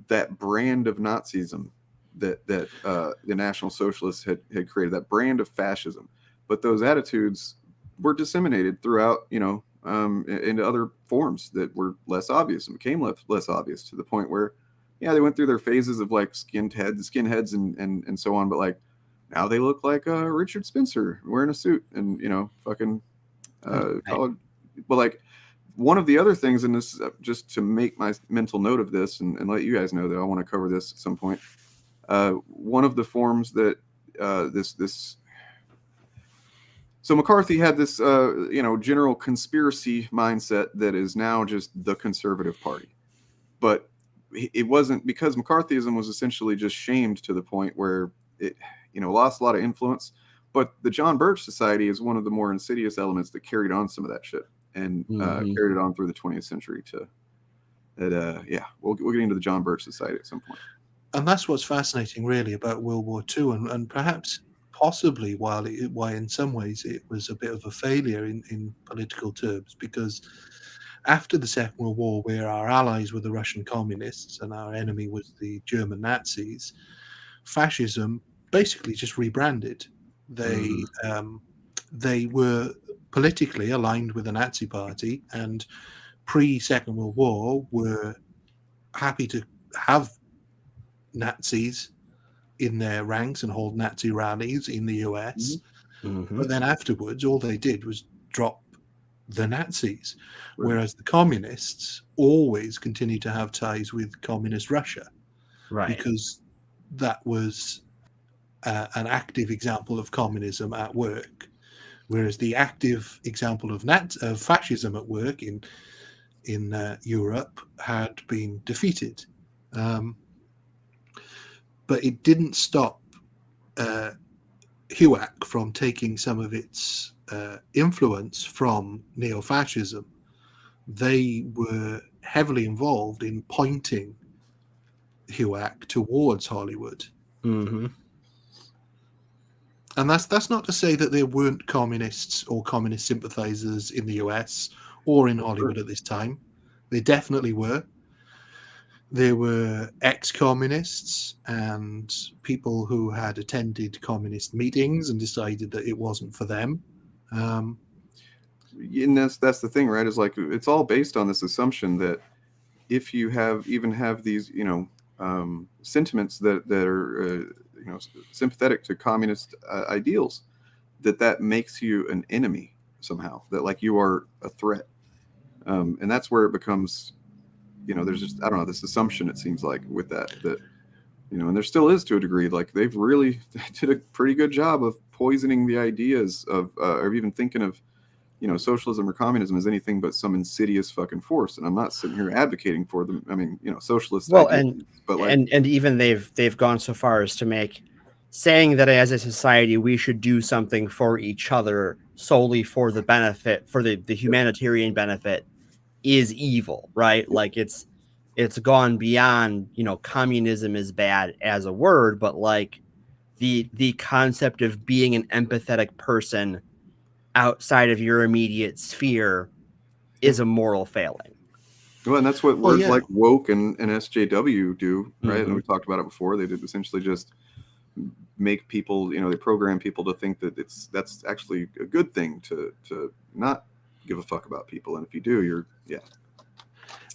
that brand of Nazism that the National Socialists had created, that brand of fascism. But those attitudes were disseminated throughout, into other forms that were less obvious and became less obvious, to the point where, they went through their phases of like skinheads and so on. But like now they look like Richard Spencer wearing a suit and fucking college. But like one of the other things, and this just to make my mental note of this and let you guys know that I want to cover this at some point. One of the forms that this. So McCarthy had this, general conspiracy mindset that is now just the conservative party. But it wasn't, because McCarthyism was essentially just shamed to the point where it, lost a lot of influence. But the John Birch Society is one of the more insidious elements that carried on some of that shit and carried it on through the 20th century to Yeah, we'll get into the John Birch Society at some point. And that's what's fascinating, really, about World War II, and perhaps possibly why in some ways it was a bit of a failure in political terms, because after the Second World War, where our allies were the Russian communists and our enemy was the German Nazis, fascism basically just rebranded. They were politically aligned with the Nazi Party, and pre-Second World War were happy to have Nazis in their ranks and hold Nazi rallies in the US. But then afterwards, all they did was drop the Nazis, whereas the communists always continued to have ties with communist Russia, because that was an active example of communism at work, whereas the active example of fascism at work in Europe had been defeated. But it didn't stop HUAC from taking some of its influence from neo-fascism. They were heavily involved in pointing HUAC towards Hollywood. And that's not to say that there weren't communists or communist sympathizers in the US or in Hollywood at this time. They definitely were. There were ex-communists and people who had attended communist meetings and decided that it wasn't for them. And that's the thing, right? Is like it's all based on this assumption that if you have these, sentiments that are sympathetic to communist ideals, that makes you an enemy somehow. That like you are a threat, and that's where it becomes. There's just, I don't know, this assumption, it seems like, with that, and there still is to a degree, like they've really did a pretty good job of poisoning the ideas of, or even thinking of, socialism or communism as anything but some insidious fucking force. And I'm not sitting here advocating for them. I mean, socialist. Well, ideas, but like, and even they've gone so far as to saying that as a society, we should do something for each other solely for the benefit, for the humanitarian benefit, is evil, right? Like it's gone beyond, communism is bad as a word, but like the concept of being an empathetic person outside of your immediate sphere is a moral failing. Well, and that's what words like woke and SJW do, right? And we talked about it before. They did essentially just make people, they program people to think that that's actually a good thing to not give a fuck about people, and if you do,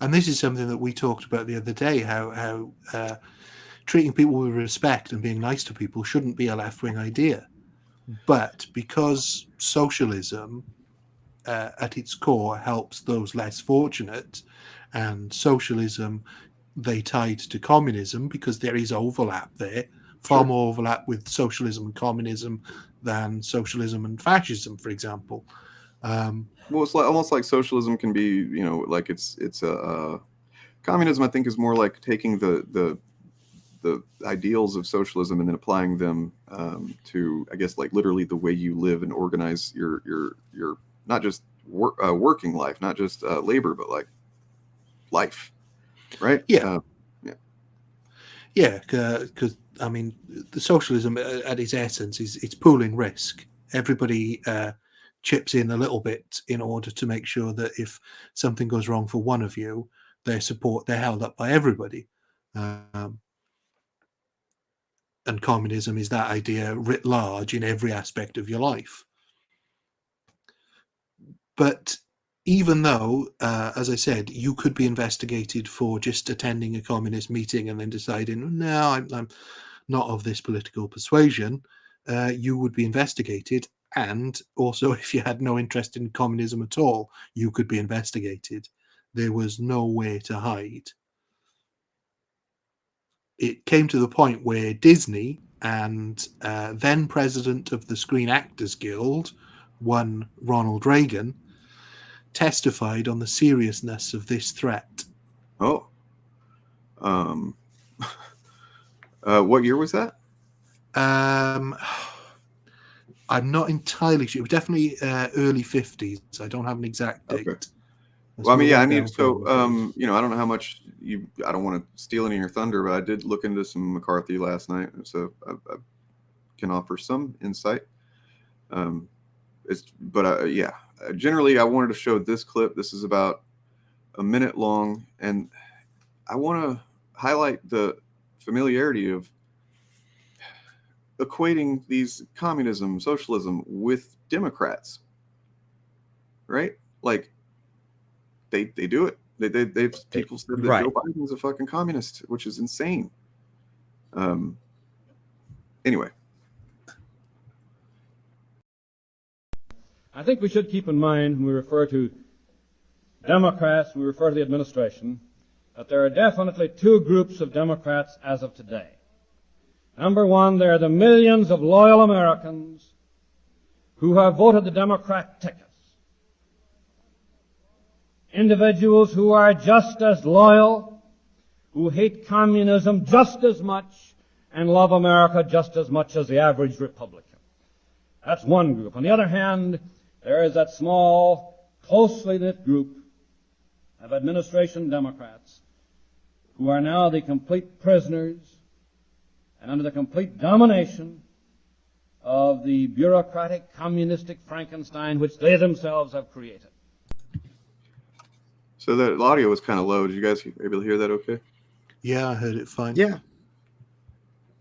And this is something that we talked about the other day, how treating people with respect and being nice to people shouldn't be a left-wing idea. But because socialism at its core helps those less fortunate, and socialism they tied to communism because there is overlap there, far more overlap with socialism and communism than socialism and fascism, for example. Well, it's like almost like socialism can be, like it's communism. I think is more like taking the ideals of socialism and then applying them to, I guess, like literally the way you live and organize your not just working life, not just labor, but like life, right? Because I mean, the socialism at its essence is it's pooling risk. Everybody chips in a little bit in order to make sure that if something goes wrong for one of you, they're held up by everybody. And communism is that idea writ large in every aspect of your life. But even though, as I said, you could be investigated for just attending a communist meeting and then deciding, no, I'm not of this political persuasion, you would be investigated. And also, if you had no interest in communism at all, you could be investigated. There was no way to hide. It came to the point where Disney and then president of the Screen Actors Guild, one Ronald Reagan, testified on the seriousness of this threat. Oh. What year was that? I'm not entirely sure. Definitely early 50s. I don't have an exact date. Okay. Well, I mean, yeah, I mean, so, you know, I don't know how much I don't want to steal any of your thunder, but I did look into some McCarthy last night. So I can offer some insight. Yeah, generally I wanted to show this clip. This is about a minute long, and I want to highlight the familiarity of equating these communism, socialism with Democrats, right? Like they do it. They've people said that Joe Biden's a fucking communist, which is insane. Anyway. I think we should keep in mind when we refer to Democrats, when we refer to the administration, that there are definitely two groups of Democrats as of today. Number one, there are the millions of loyal Americans who have voted the Democrat tickets. Individuals who are just as loyal, who hate communism just as much, and love America just as much as the average Republican. That's one group. On the other hand, there is that small, closely knit group of administration Democrats who are now the complete prisoners and under the complete domination of the bureaucratic, communistic Frankenstein which they themselves have created. So the audio was kind of low. Did you guys able to hear that okay? Yeah, I heard it fine. Yeah.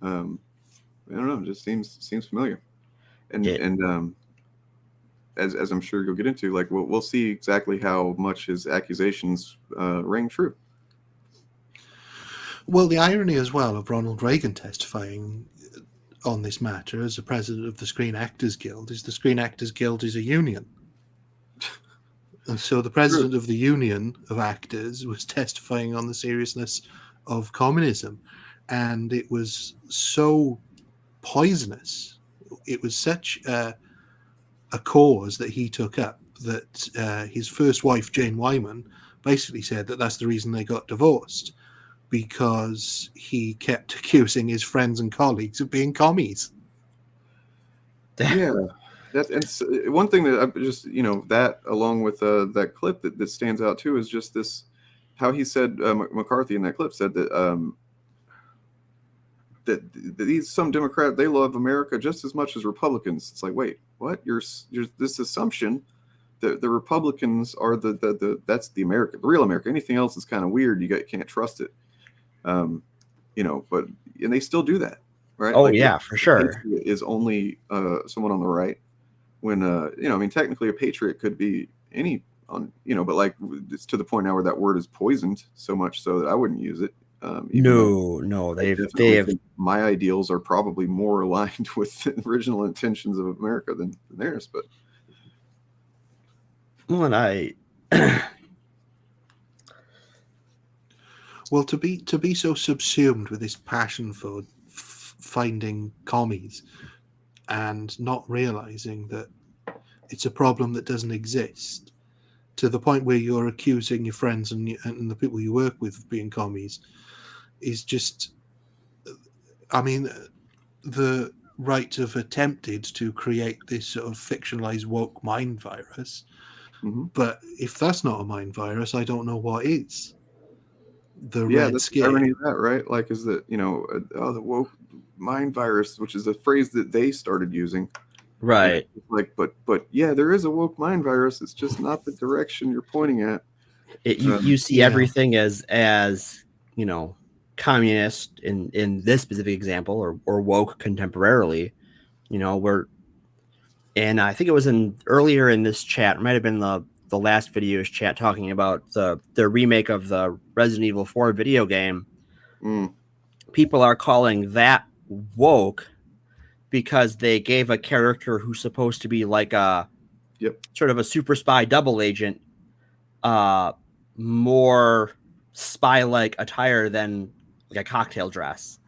I don't know. It just seems familiar. And as I'm sure you'll get into, like we'll see exactly how much his accusations rang true. Well, the irony as well of Ronald Reagan testifying on this matter as the president of the Screen Actors Guild is the Screen Actors Guild is a union. And so the president of the Union of Actors was testifying on the seriousness of communism, and it was so poisonous. It was such a cause that he took up that his first wife, Jane Wyman, basically said that that's the reason they got divorced, because he kept accusing his friends and colleagues of being commies. Yeah. That's one thing that I just, that along with that clip that stands out too is just this, how he said, McCarthy in that clip said that these some Democrats, they love America just as much as Republicans. It's like, wait, what? You're this assumption that the Republicans are that's the America, the real America. Anything else is kind of weird. You can't trust it. And they still do that, right? Oh, yeah, for sure. Is only someone on the right. When technically a patriot could be any but like it's to the point now where that word is poisoned so much so that I wouldn't use it. No, they've my ideals are probably more aligned with the original intentions of America than theirs. But well, to be so subsumed with this passion for finding commies and not realizing that it's a problem that doesn't exist, to the point where you're accusing your friends and the people you work with of being commies, is just, I mean, the right have attempted to create this sort of fictionalized woke mind virus. Mm-hmm. But if that's not a mind virus, I don't know what is. That's the irony of that, right? Like, is that, the woke mind virus, which is a phrase that they started using, right? Like, but yeah, there is a woke mind virus. It's just not the direction you're pointing at. You see everything as communist in this specific example, or woke contemporarily. And I think it was earlier in this chat, it might have been the last video's chat, talking about the remake of the Resident Evil 4 video game. People are calling that woke because they gave a character who's supposed to be like a sort of a super spy double agent, more spy-like attire than like a cocktail dress.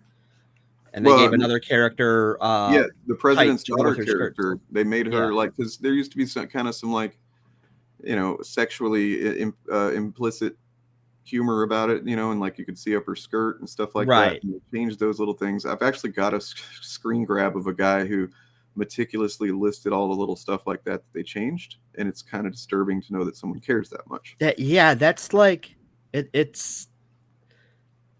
And they gave another character the president's daughter character, they made her like, because there used to be some like sexually implicit humor about it, and like you could see up her skirt and stuff like that. And they changed those little things. I've actually got a screen grab of a guy who meticulously listed all the little stuff like that they changed, and it's kind of disturbing to know that someone cares that much. That's like it's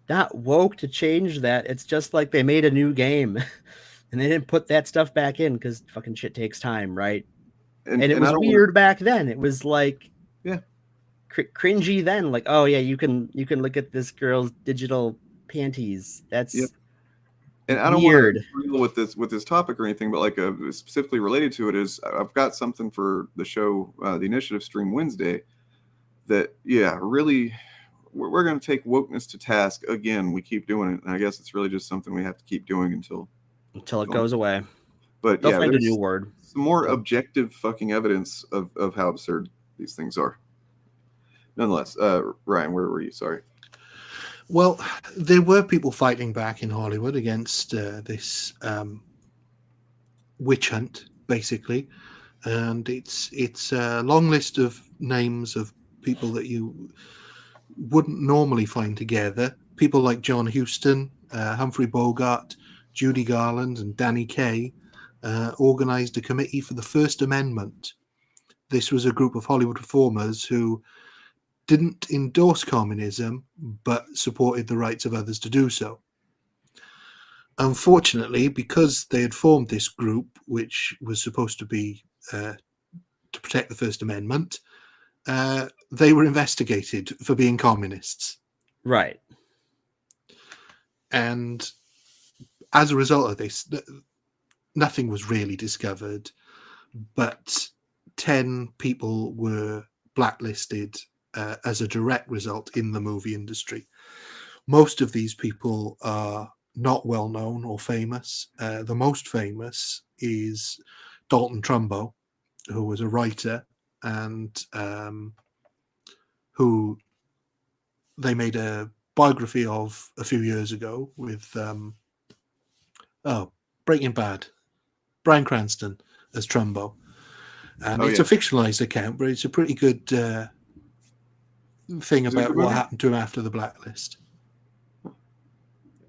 not woke to change that. It's just like they made a new game and they didn't put that stuff back in because fucking shit takes time, right? And it was weird back then. It was like cringy then, like, oh yeah, you can look at this girl's digital panties. That's and I don't want to deal with this topic or anything, but like specifically related to it is I've got something for the show, the initiative stream Wednesday, that really we're going to take wokeness to task again. We keep doing it, and I guess it's really just something we have to keep doing until it goes away. But they'll find a new word. Some more objective fucking evidence of how absurd these things are. Nonetheless, Ryan, where were you? Sorry. Well, there were people fighting back in Hollywood against this witch hunt, basically, and it's a long list of names of people that you wouldn't normally find together. People like John Huston, Humphrey Bogart, Judy Garland, and Danny Kaye organized a committee for the First Amendment. This was a group of Hollywood performers who didn't endorse communism, but supported the rights of others to do so. Unfortunately, because they had formed this group, which was supposed to be to protect the First Amendment, they were investigated for being communists. Right. And as a result of this, nothing was really discovered, but 10 people were blacklisted as a direct result in the movie industry. Most of these people are not well known or famous. The most famous is Dalton Trumbo, who was a writer and who they made a biography of a few years ago with Breaking Bad, Bryan Cranston as Trumbo. And it's a fictionalized account, but it's a pretty good thing about what happened to him after the blacklist.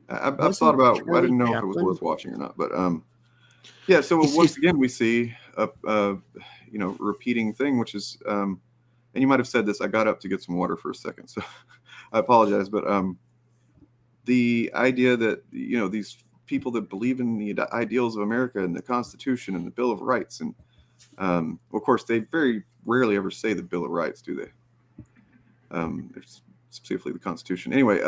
I've thought about. I didn't know if it was worth watching or not, but So once again, we see a repeating thing, which is, and you might have said this. I got up to get some water for a second, so I apologize. But the idea that these people that believe in the ideals of America and the Constitution and the Bill of Rights, and of course, they very rarely ever say the Bill of Rights, do they? Specifically the Constitution. Anyway,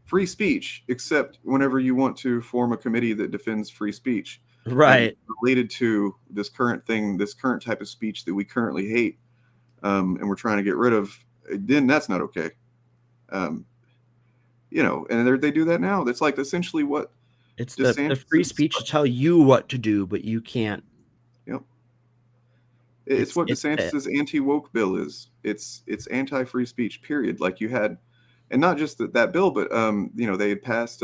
free speech, except whenever you want to form a committee that defends free speech. Right. Related to this current thing, this current type of speech that we currently hate, and we're trying to get rid of, then that's not okay. And they do that now. That's like essentially what it's the free speech to tell you what to do, but you can't. Yep. It's what DeSantis's anti-woke bill is. It's anti-free speech, period. Like you had, and not just that bill, but they had passed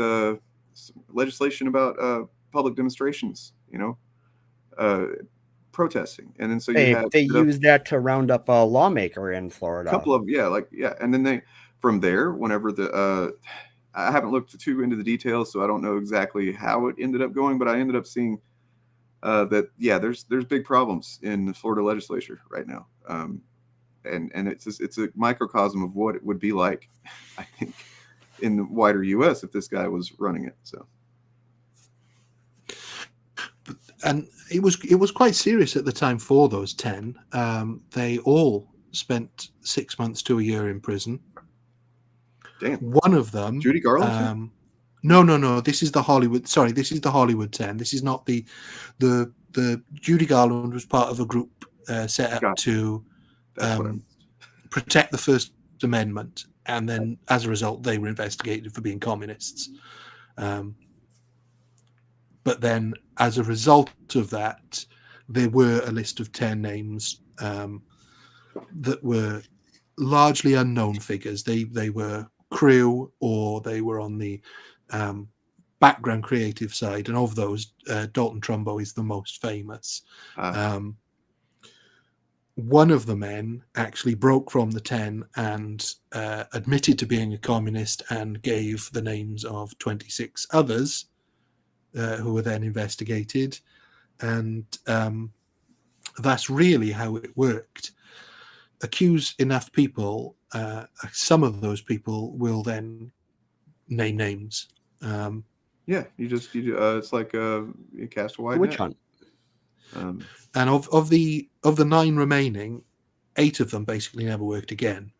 legislation about public demonstrations, protesting, and then so they used that to round up a lawmaker in Florida. A couple of and then they from there, whenever I haven't looked too into the details, so I don't know exactly how it ended up going, but I ended up seeing that there's big problems in the Florida legislature right now, and it's a microcosm of what it would be like, I think, in the wider U.S. if this guy was running it. So, and it was quite serious at the time for those 10. They all spent 6 months to a year in prison. Damn. One of them, Judy Garland. No. This is the Hollywood. Sorry, this is the Hollywood 10. This is not the Judy Garland was part of a group set up to protect the First Amendment, and then as a result, they were investigated for being communists. But then, as a result of that, there were a list of 10 names that were largely unknown figures. They were crew, or they were on the background creative side, and of those, Dalton Trumbo is the most famous. One of the men actually broke from the 10 and admitted to being a communist and gave the names of 26 others who were then investigated, and that's really how it worked. Accuse enough people, some of those people will then name names. Yeah, it's like you cast a wide witch net. hunt. And of the 9 remaining, 8 of them basically never worked again.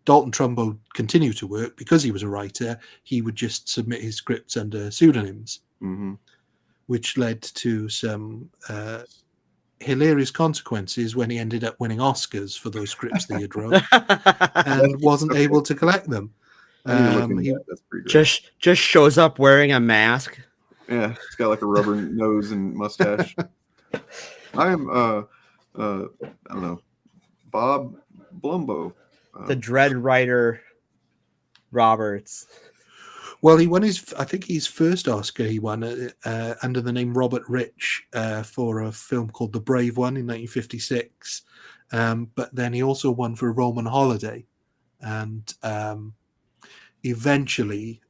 Dalton Trumbo continued to work because he was a writer. He would just submit his scripts under pseudonyms, which led to some hilarious consequences when he ended up winning Oscars for those scripts that he had wrote and wasn't able to collect them. I need to look into that. That's pretty great. Just shows up wearing a mask. Yeah, he's got like a rubber nose and mustache. I am I don't know, Bob Blumbo. The Dread Writer Roberts. Well, he won I think his first Oscar he won under the name Robert Rich for a film called The Brave One in 1956. But then he also won for Roman Holiday. And eventually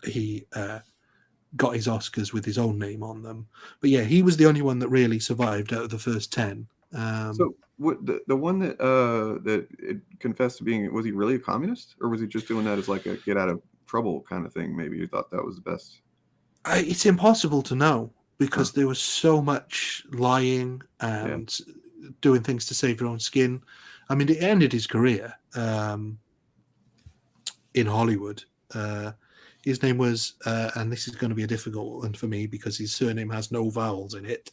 he got his Oscars with his own name on them. But yeah, he was the only one that really survived out of the first 10. So what the one that that it confessed to being, was he really a communist, or was he just doing that as like a get out of trouble kind of thing? Maybe you thought that was the best. It's impossible to know because there was so much lying and doing things to save your own skin. I mean, it ended his career in Hollywood. His name was, and this is going to be a difficult one for me because his surname has no vowels in it.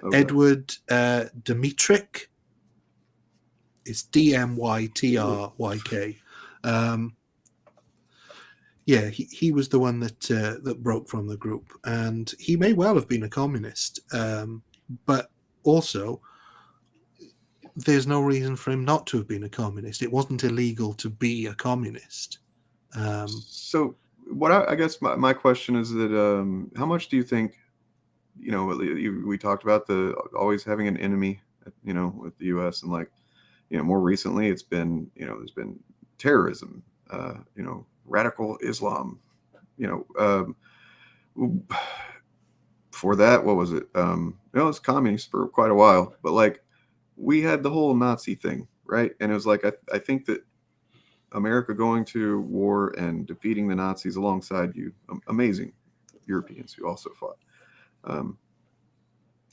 Okay. Edward Dmytryk. It's Dmytryk. Yeah, he was the one that broke from the group, and he may well have been a communist, but also there's no reason for him not to have been a communist. It wasn't illegal to be a communist. So what I guess my question is that how much do you think, you know, we talked about the always having an enemy, you know, with the U.S. and like, you know, more recently it's been, you know, there's been terrorism, you know, radical Islam, you know, before that, what was it? You know, it's commies for quite a while, but like we had the whole Nazi thing, right? And it was like, I think that America going to war and defeating the Nazis alongside you, amazing Europeans who also fought,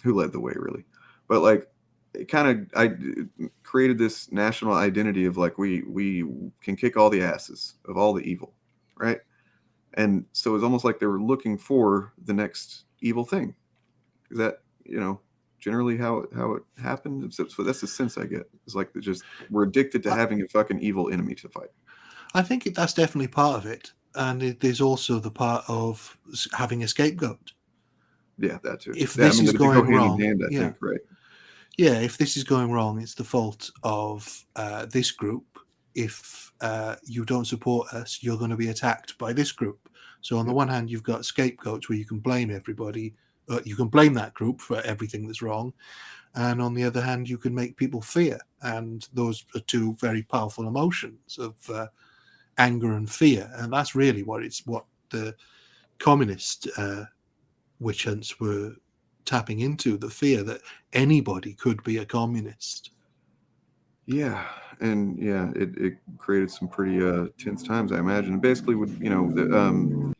who led the way really, but like it kind of created this national identity of like we can kick all the asses of all the evil, right? And so it's almost like they were looking for the next evil thing. Is that, you know, generally how it happened? So that's the sense I get. It's like we're addicted to having a fucking evil enemy to fight. I think that's definitely part of it, and there's also the part of having a scapegoat. Yeah, that too. If this is going wrong, I think, right? Yeah, if this is going wrong, it's the fault of this group. If you don't support us, you're going to be attacked by this group. So on the one hand, you've got scapegoats where you can blame everybody. You can blame that group for everything that's wrong. And on the other hand, you can make people fear. And those are two very powerful emotions of anger and fear. And that's really what the communist witch hunts were tapping into, the fear that anybody could be a communist. Yeah, and yeah, it created some pretty tense times, I imagine. Basically, would, you know,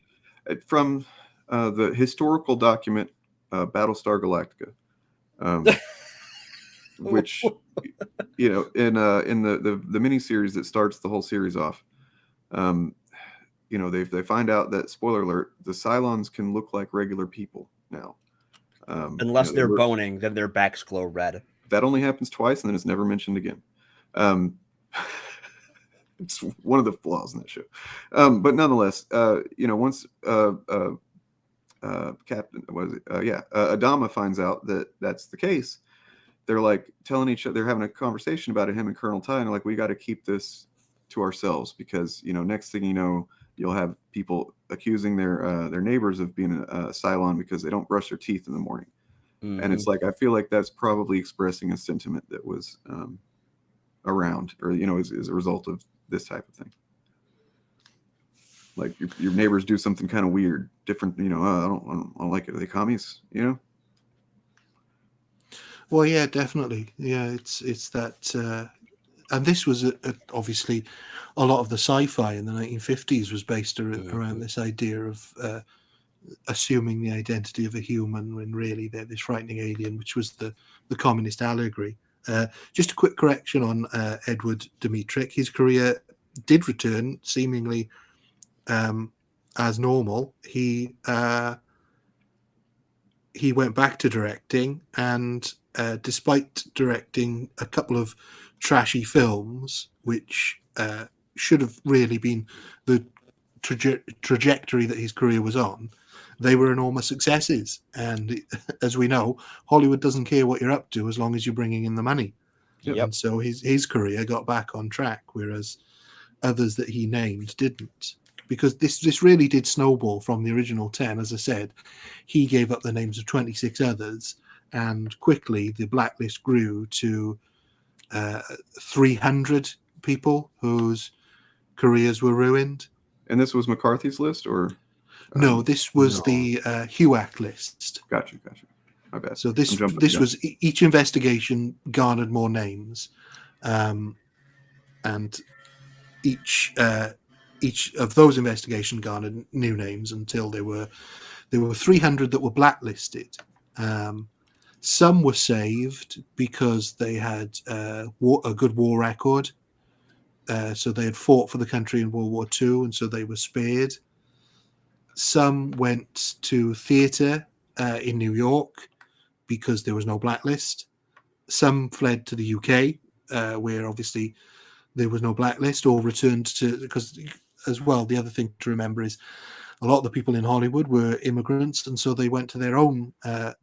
from the historical document Battlestar Galactica, which, you know, in the miniseries that starts the whole series off, you know, they find out that, spoiler alert, the Cylons can look like regular people now. Unless they're boning, then their backs glow red. That only happens twice, and then it's never mentioned again. It's one of the flaws in that show. But nonetheless, you know, once Captain, what is it? Adama finds out that that's the case, they're like telling each other, they're having a conversation about it, him and Colonel Ty, and like, we got to keep this to ourselves because, you know, next thing you know, you'll have people accusing their neighbors of being a Cylon because they don't brush their teeth in the morning. Mm-hmm. And it's like, I feel like that's probably expressing a sentiment that was around, or, you know, is a result of this type of thing. Like your neighbors do something kind of weird, different. I don't like it. Are they commies? Well, yeah, definitely. Yeah, it's that, and this was obviously a lot of the sci-fi in the 1950s was based around this idea of assuming the identity of a human when really they're this frightening alien, which was the communist allegory. Just a quick correction on Edward Dmytryk. His career did return seemingly as normal. He went back to directing, and despite directing a couple of trashy films, which should have really been the trajectory that his career was on, they were enormous successes. And as we know, Hollywood doesn't care what you're up to as long as you're bringing in the money. Yep. And so his career got back on track, whereas others that he named didn't. Because this really did snowball from the original 10. As I said, he gave up the names of 26 others, and quickly the blacklist grew to 300 people whose careers were ruined. And this was McCarthy's list, or? No, this was the HUAC list. Gotcha. My bad. So this was each investigation garnered more names, and each of those investigations garnered new names until there were 300 that were blacklisted. Some were saved because they had a good war record. So they had fought for the country in World War II, and so they were spared. Some went to theatre in New York because there was no blacklist. Some fled to the UK, where obviously there was no blacklist, or returned to, because as well, the other thing to remember is a lot of the people in Hollywood were immigrants, and so they went to their own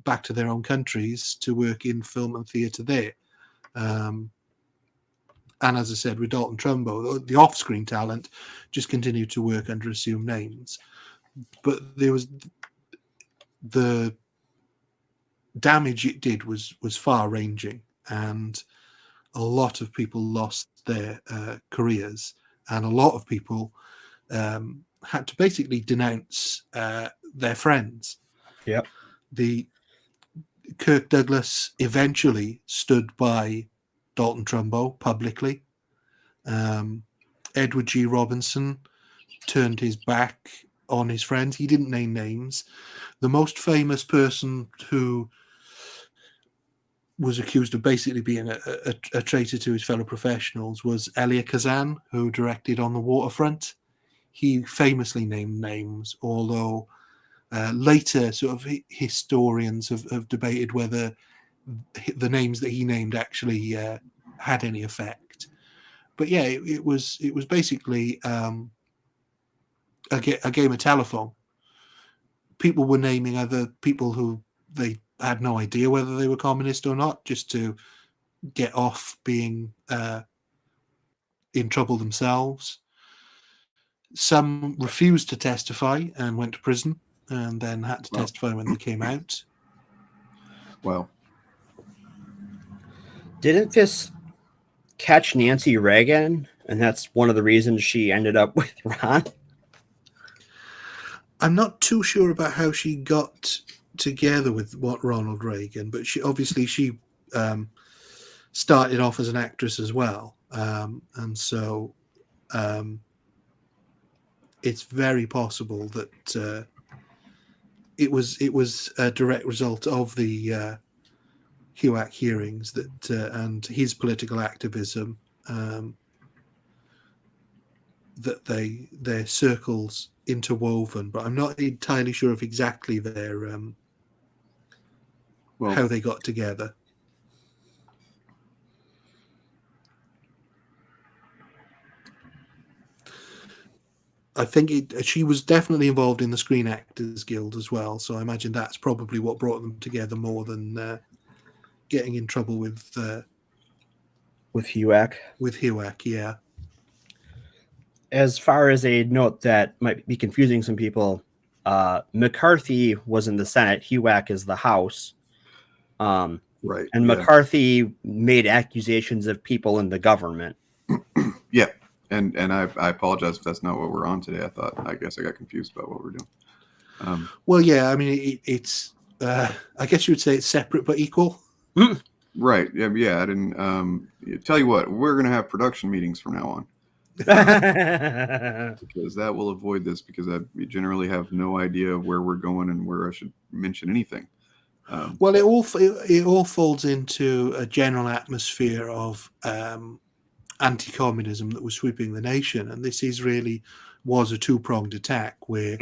back to their own countries to work in film and theatre there. And as I said, with Dalton Trumbo, the off-screen talent just continued to work under assumed names. But there was the damage it did was far-ranging, and a lot of people lost their careers, and a lot of people had to basically denounce their friends. Yep. Kirk Douglas eventually stood by Dalton Trumbo publicly. Edward G. Robinson turned his back on his friends. He didn't name names. The most famous person who was accused of basically being a traitor to his fellow professionals was Elia Kazan, who directed On the Waterfront. He famously named names, although later sort of historians have debated whether the names that he named actually had any effect. But yeah, it was basically a game of telephone. People were naming other people who they had no idea whether they were communist or not, just to get off being in trouble themselves. Some refused to testify and went to prison, and then had to testify when they came out. Wow. Didn't this catch Nancy Reagan, and that's one of the reasons she ended up with Ron? I'm not too sure about how she got together with Ronald Reagan, but she started off as an actress as well, and so it's very possible that it was a direct result of the HUAC hearings that and his political activism that their circles interwoven. But I'm not entirely sure of exactly their how they got together. I think she was definitely involved in the Screen Actors Guild as well, so I imagine that's probably what brought them together more than getting in trouble with HUAC. With HUAC, yeah. As far as a note that might be confusing some people, McCarthy was in the Senate, HUAC is the House. Right. And McCarthy made accusations of people in the government. Yeah. And I apologize if that's not what we're on today. I guess I got confused about what we're doing. Well, yeah, I mean, it's I guess you would say it's separate but equal. Right. Yeah. I didn't. Tell you what, we're gonna have production meetings from now on. Because that will avoid this, because I generally have no idea where we're going and where I should mention anything. Well, it all folds into a general atmosphere of anti-communism that was sweeping the nation, and this was a two-pronged attack where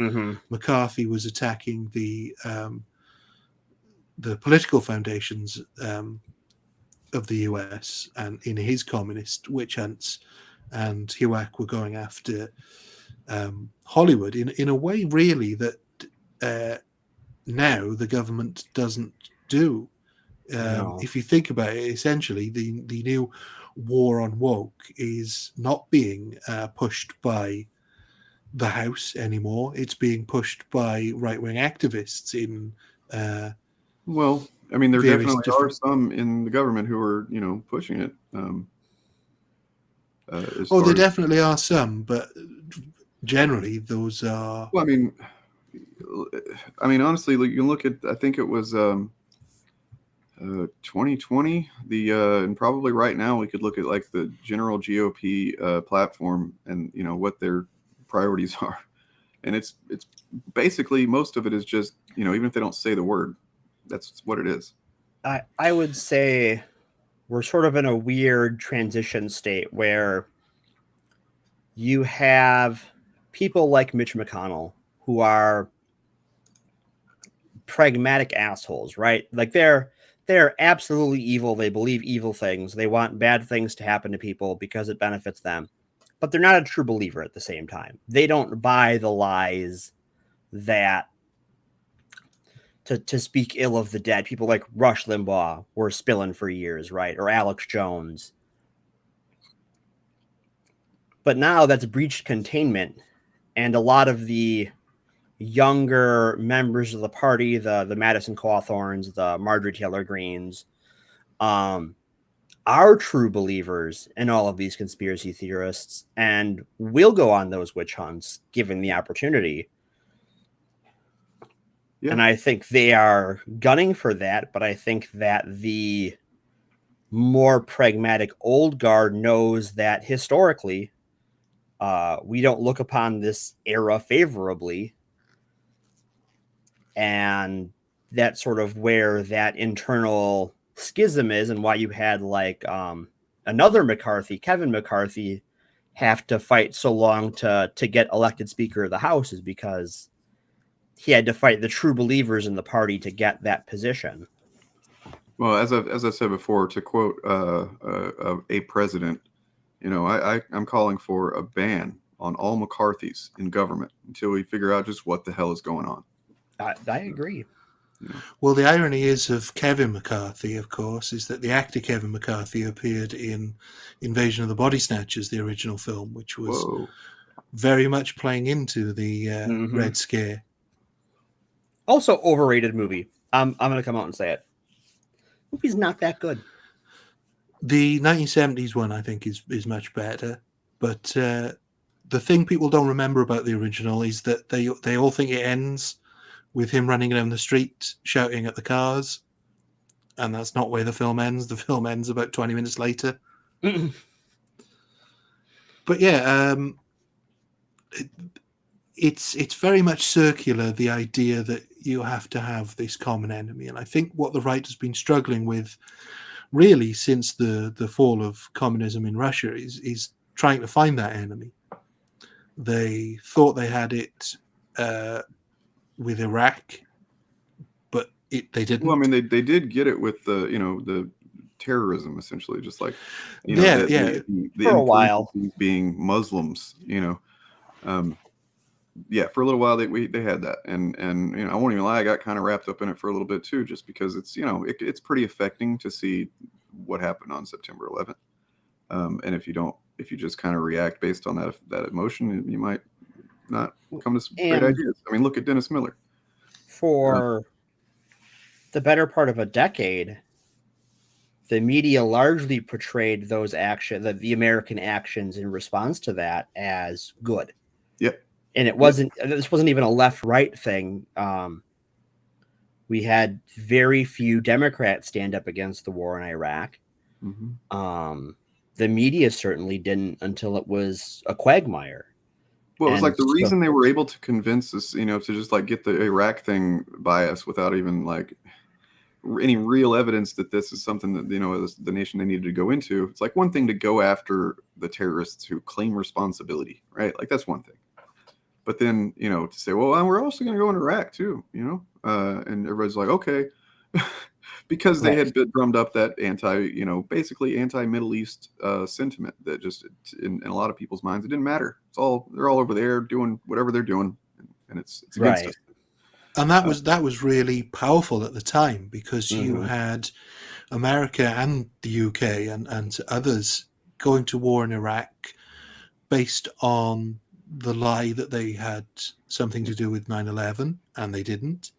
McCarthy was attacking the political foundations of the US and in his communist witch hunts, and HUAC were going after Hollywood in a way really that now the government doesn't do. No. If you think about it, essentially the new war on woke is not being pushed by the House anymore. It's being pushed by right-wing activists in well, I mean, there definitely are some in the government who are, pushing it. There definitely are some, but generally those are. Well, I mean, honestly, you can look at. I think it was 2020. And probably right now we could look at like the general GOP platform and what their priorities are, and it's basically most of it is just even if they don't say the word, that's what it is. I would say we're sort of in a weird transition state where you have people like Mitch McConnell who are pragmatic assholes, right? Like they're absolutely evil. They believe evil things. They want bad things to happen to people because it benefits them. But they're not a true believer at the same time. They don't buy the lies that to speak ill of the dead. People like Rush Limbaugh were spilling for years, right? Or Alex Jones. But now that's breached containment, and a lot of the younger members of the party, the Madison Cawthorns, the Marjorie Taylor Greens, are true believers in all of these conspiracy theorists and will go on those witch hunts given the opportunity. Yeah. And I think they are gunning for that, but I think that the more pragmatic old guard knows that historically, we don't look upon this era favorably. And that's sort of where that internal schism is, and why you had like another McCarthy, Kevin McCarthy, have to fight so long to get elected Speaker of the House, is because he had to fight the true believers in the party to get that position. Well, as I said before, to quote a president, I'm calling for a ban on all McCarthys in government until we figure out just what the hell is going on. I agree. Well, the irony is of Kevin McCarthy, of course, is that the actor Kevin McCarthy appeared in Invasion of the Body Snatchers, the original film, which was very much playing into the Red Scare. Also, overrated movie. I'm going to come out and say it. Movie's not that good. The 1970s one, I think, is much better. But the thing people don't remember about the original is that they all think it ends with him running down the street shouting at the cars. And that's not where the film ends. The film ends about 20 minutes later. But yeah, it's very much circular, the idea that you have to have this common enemy. And I think what the right has been struggling with really since the fall of communism in Russia is trying to find that enemy. They thought they had it with Iraq, but they didn't. Well, I mean, they did get it with the terrorism, essentially, just like the for a while being Muslims, for a little while they had that, and I won't even lie, I got kind of wrapped up in it for a little bit too, just because it's it's pretty affecting to see what happened on September 11th, and if you just kind of react based on that emotion, you might not come to some great ideas. I mean, look at Dennis Miller. For the better part of a decade, the media largely portrayed those actions, the American actions in response to that, as good. Yep. And it wasn't. This wasn't even a left-right thing. We had very few Democrats stand up against the war in Iraq. Mm-hmm. The media certainly didn't until it was a quagmire. Well, it was like the reason they were able to convince us, to just like get the Iraq thing by us without even like any real evidence that this is something that, the nation they needed to go into. It's like one thing to go after the terrorists who claim responsibility, right? Like that's one thing. But then, to say, well, we're also going to go into Iraq too, and everybody's like, okay, because they had drummed up that basically anti-Middle East sentiment that just in a lot of people's minds, it didn't matter. They're all over there doing whatever they're doing, and it's against us. And that was really powerful at the time, because you had America and the UK and others going to war in Iraq based on the lie that they had something to do with 9/11, and they didn't.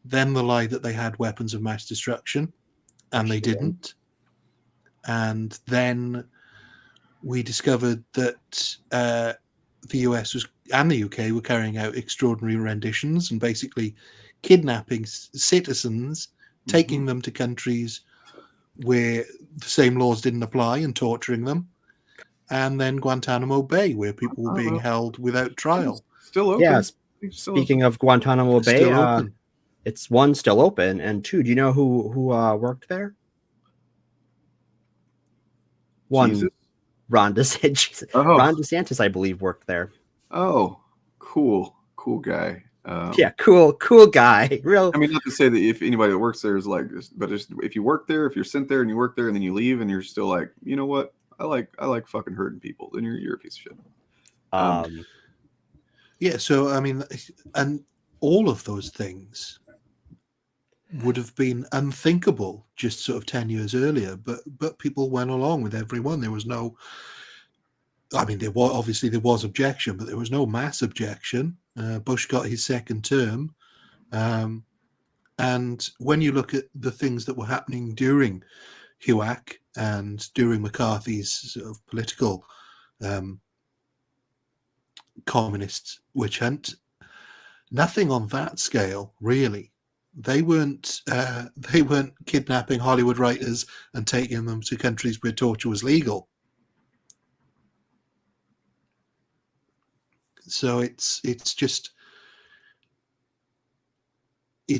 Then the lie that they had weapons of mass destruction, and they didn't. And then we discovered that the US and the UK were carrying out extraordinary renditions and basically kidnapping citizens, taking them to countries where the same laws didn't apply and torturing them. And then Guantanamo Bay, where people were being held without trial. Still open. Yeah. Speaking of Guantanamo Bay, still open. It's one, still open, and two, do you know who worked there? One, Jesus. Ron DeSantis. Ron DeSantis, I believe, worked there. Oh, cool guy. Yeah, cool guy. Real. I mean, not to say that if anybody that works there is like, but just if you work there, if you're sent there and you work there and then you leave and you're still like, you know what? I like fucking hurting people. Then you're a piece of shit. Yeah. So I mean, and all of those things would have been unthinkable just sort of 10 years earlier, but people went along with every one. There was no. I mean, there was objection, but there was no mass objection. Bush got his second term, and when you look at the things that were happening during HUAC and during McCarthy's sort of political communist witch hunt, nothing on that scale really. They weren't kidnapping Hollywood writers and taking them to countries where torture was legal. So it's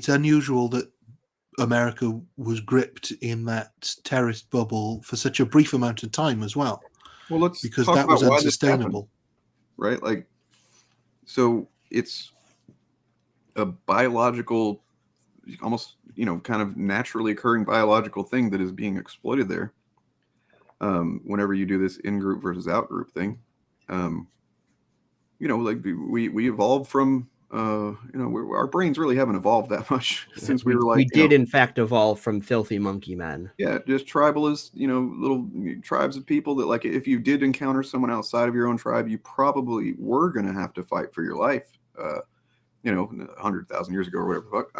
unusual that America was gripped in that terrorist bubble for such a brief amount of time as well. Well, let's because talk that about was why this unsustainable, happened, right? Like, so it's a biological, almost kind of naturally occurring biological thing that is being exploited there. Whenever you do this in-group versus out-group thing, like we evolved from. Our brains really haven't evolved that much since we were like. We did, in fact, evolve from filthy monkey men. Yeah, just tribalist, little tribes of people that, like, if you did encounter someone outside of your own tribe, you probably were going to have to fight for your life, 100,000 years ago or whatever the fuck.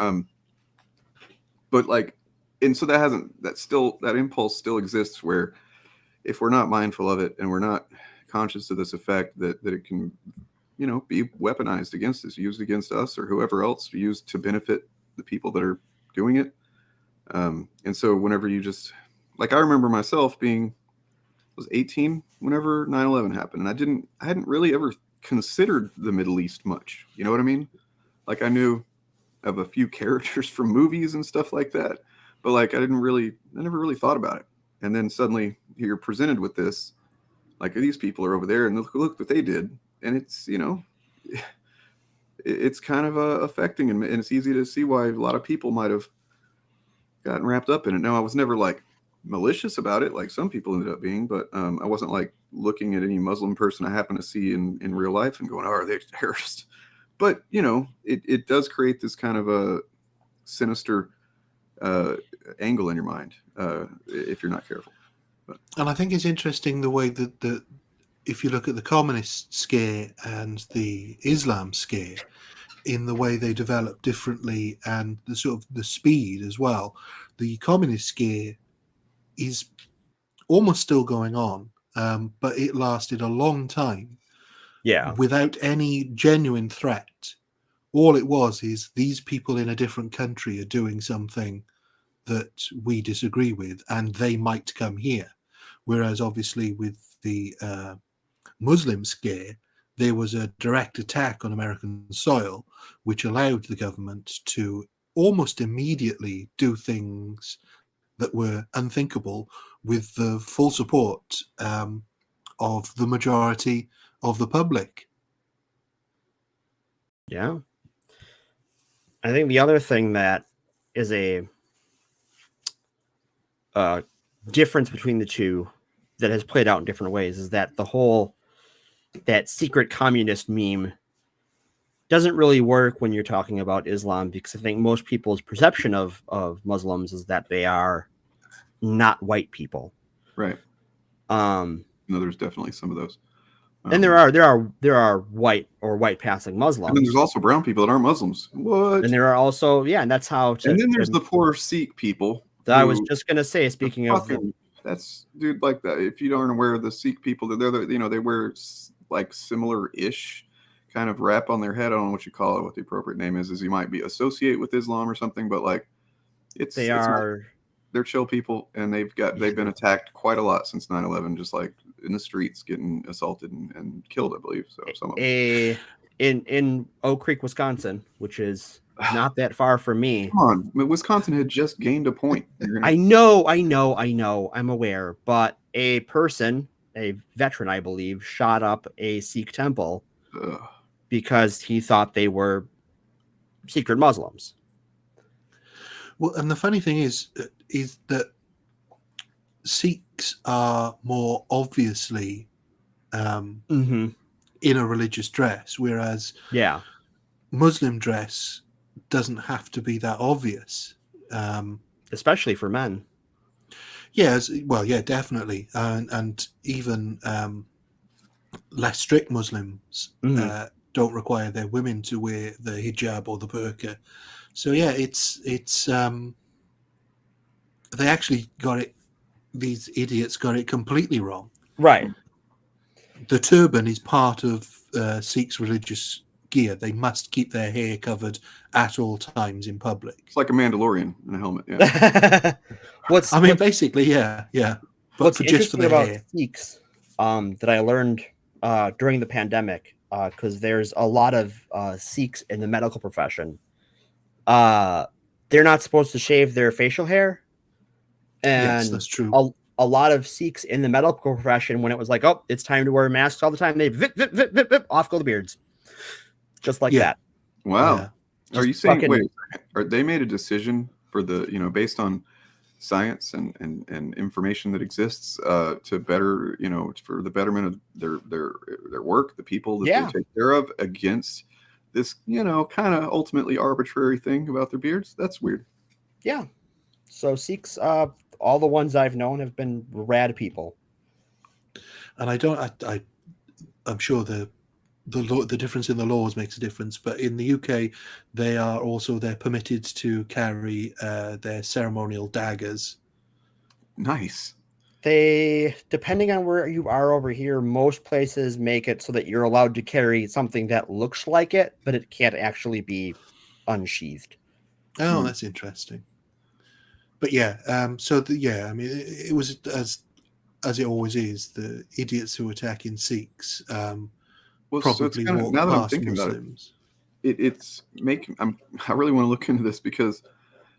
But like, and so that impulse still exists where if we're not mindful of it and we're not conscious of this effect that it can be weaponized against us, used against us or whoever else, used to benefit the people that are doing it. And so whenever you just, like, I remember myself was 18 whenever 9/11 happened. And I hadn't really ever considered the Middle East much. You know what I mean? Like, I knew of a few characters from movies and stuff like that, but like, I never really thought about it. And then suddenly you're presented with this, like, these people are over there and look what they did. And it's, it's kind of affecting, and it's easy to see why a lot of people might have gotten wrapped up in it. Now, I was never like malicious about it, like some people ended up being, but I wasn't like looking at any Muslim person I happen to see in real life and going, "Oh, are they terrorists?" But it does create this kind of a sinister angle in your mind if you're not careful. But. And I think it's interesting the way that if you look at the communist scare and the Islam scare, in the way they develop differently and the sort of the speed as well. The communist scare is almost still going on, but it lasted a long time. Yeah. Without any genuine threat. All it was is these people in a different country are doing something that we disagree with, and they might come here. Whereas obviously with the Muslim scare, there was a direct attack on American soil, which allowed the government to almost immediately do things that were unthinkable with the full support of the majority of the public. Yeah. I think the other thing that is a difference between the two that has played out in different ways is that that secret communist meme doesn't really work when you're talking about Islam, because I think most people's perception of Muslims is that they are not white people. Right. No, there's definitely some of those. And there are white or white passing Muslims. And then there's also brown people that aren't Muslims. What? And there are also, and that's how. And then there's the poor Sikh people. I was just gonna say, speaking of, that's dude, like that. If you aren't aware of the Sikh people, they wear like similar-ish kind of wrap on their head. I don't know what you call it. What the appropriate name is you might be associate with Islam or something, but like they're chill people, and they've been attacked quite a lot since 9/11, just like in the streets, getting assaulted and killed, I believe. So some of them. In Oak Creek, Wisconsin, which is not that far from me. Come on, Wisconsin had just gained a point. I know. I'm aware, but a veteran, I believe, shot up a Sikh temple because he thought they were secret Muslims. Well, and the funny thing is that Sikhs are more obviously in a religious dress, whereas Muslim dress doesn't have to be that obvious, especially for men. Definitely, and even less strict Muslims don't require their women to wear the hijab or the burqa. So it's they actually got it. These idiots got it completely wrong. Right. The turban is part of Sikhs' religious gear. They must keep their hair covered at all times in public. It's like a Mandalorian in a helmet. Yeah. Basically, yeah. But what's for just for the about hair. Sikhs that I learned during the pandemic, because there's a lot of Sikhs in the medical profession. They're not supposed to shave their facial hair. And yes, that's true. A lot of Sikhs in the medical profession, when it was like, oh, it's time to wear masks all the time, they vip, off go the beards. Just like that. Wow. Are you saying, they made a decision for based on science and information that exists to better, for the betterment of their work, the people that they take care of, against this, kind of ultimately arbitrary thing about their beards? That's weird. Yeah. So Sikhs, all the ones I've known have been rad people. And I'm sure the difference in the laws makes a difference, but in the UK, they're permitted to carry their ceremonial daggers. Nice. They, depending on where you are over here, most places make it so that you're allowed to carry something that looks like it, but it can't actually be unsheathed. Oh, that's interesting. But it was as it always is, the idiots who attack in Sikhs probably walk now that I'm past thinking Muslims. About it's making. I really want to look into this because,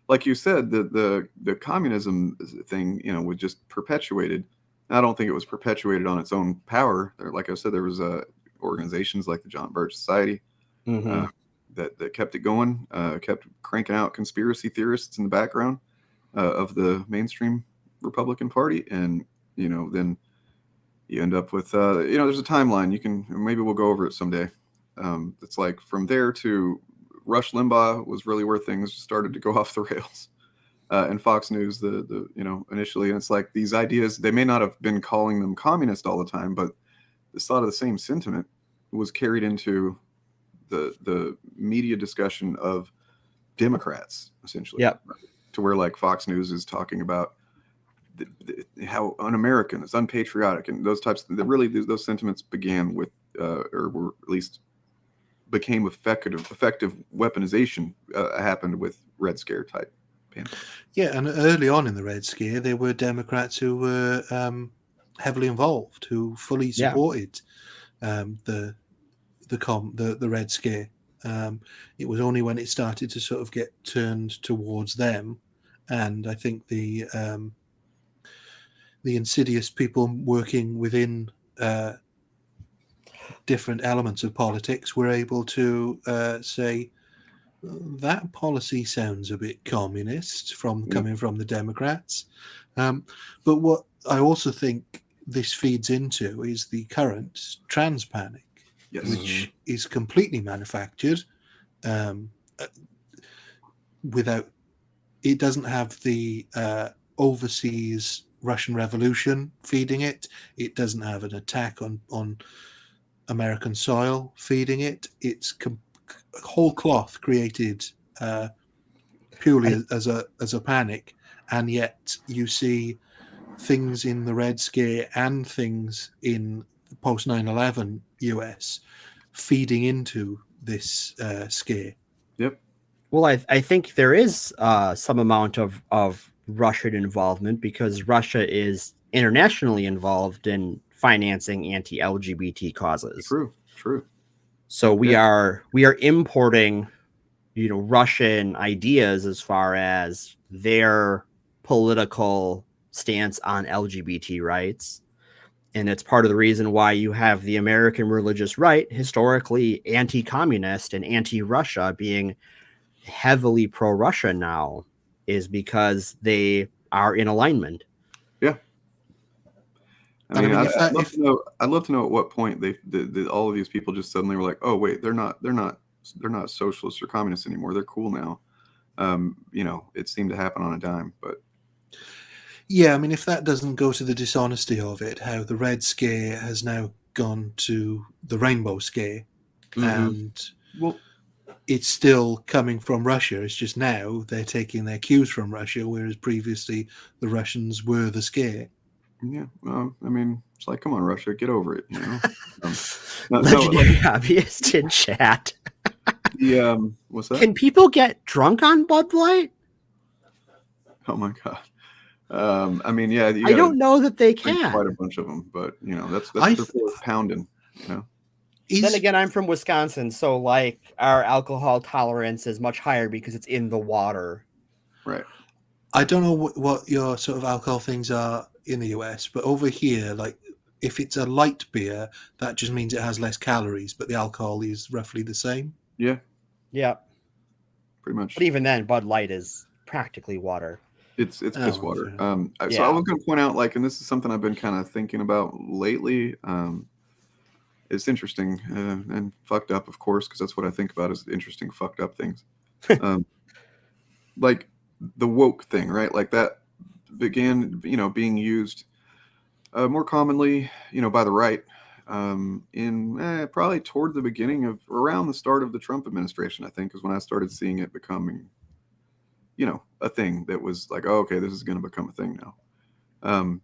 like you said, the communism thing, was just perpetuated. I don't think it was perpetuated on its own power. Like I said, there was organizations like the John Birch Society that kept it going, kept cranking out conspiracy theorists in the background of the mainstream Republican Party, and then you end up with there's a timeline. Maybe we'll go over it someday. It's like from there to Rush Limbaugh was really where things started to go off the rails, and Fox News the initially, and it's like these ideas, they may not have been calling them communist all the time, but this thought of the same sentiment was carried into the media discussion of Democrats, essentially. Yeah. To where like Fox News is talking about how un-American, it's unpatriotic, and those types. Really, those sentiments began with, or were at least became effective weaponization happened with Red Scare type pandemic. Yeah, and early on in the Red Scare, there were Democrats who were heavily involved, who fully supported the Red Scare. It was only when it started to sort of get turned towards them, and I think the insidious people working within different elements of politics were able to say, that policy sounds a bit communist coming from the Democrats. But what I also think this feeds into is the current trans panic, which is completely manufactured. Without, it doesn't have the overseas Russian Revolution feeding it. It doesn't have an attack on American soil feeding it. It's whole cloth created purely as a panic, and yet you see things in the Red Scare and things in post 9/11 US feeding into this scare. Yep. Well, I think there is some amount of Russian involvement, because Russia is internationally involved in financing anti-LGBT causes. True. So we are importing, Russian ideas as far as their political stance on LGBT rights. And it's part of the reason why you have the American religious right, historically anti-communist and anti-Russia, being heavily pro-Russia now, is because they are in alignment. Yeah. I mean, I'd love to know at what point all of these people just suddenly were like, oh wait, they're not socialists or communists anymore. They're cool now. It seemed to happen on a dime, but yeah, I mean, if that doesn't go to the dishonesty of it, how the Red Scare has now gone to the Rainbow Scare, and it's still coming from Russia. It's just now they're taking their cues from Russia, whereas previously the Russians were the scare. Yeah, well, I mean, it's like, come on, Russia, get over it. Legendary hobbyist in chat. What's that? Can people get drunk on Bud Light? Oh my god. I mean, yeah, I don't know that they can. Quite a bunch of them, but that's what they're for, pounding. Then again, I'm from Wisconsin, so like our alcohol tolerance is much higher because it's in the water. Right. I don't know what your sort of alcohol things are in the US, but over here, like if it's a light beer, that just means it has less calories, but the alcohol is roughly the same. Yeah. Yeah. Pretty much. But even then, Bud Light is practically water. It's piss water. So I was going to point out, like, and this is something I've been kind of thinking about lately. It's interesting and fucked up, of course, because that's what I think about is interesting, fucked up things. Like the woke thing, right? Like that began, being used more commonly, by the right in probably toward the beginning of around the start of the Trump administration, I think, is when I started seeing it becoming, a thing that was like, oh, okay, this is going to become a thing now.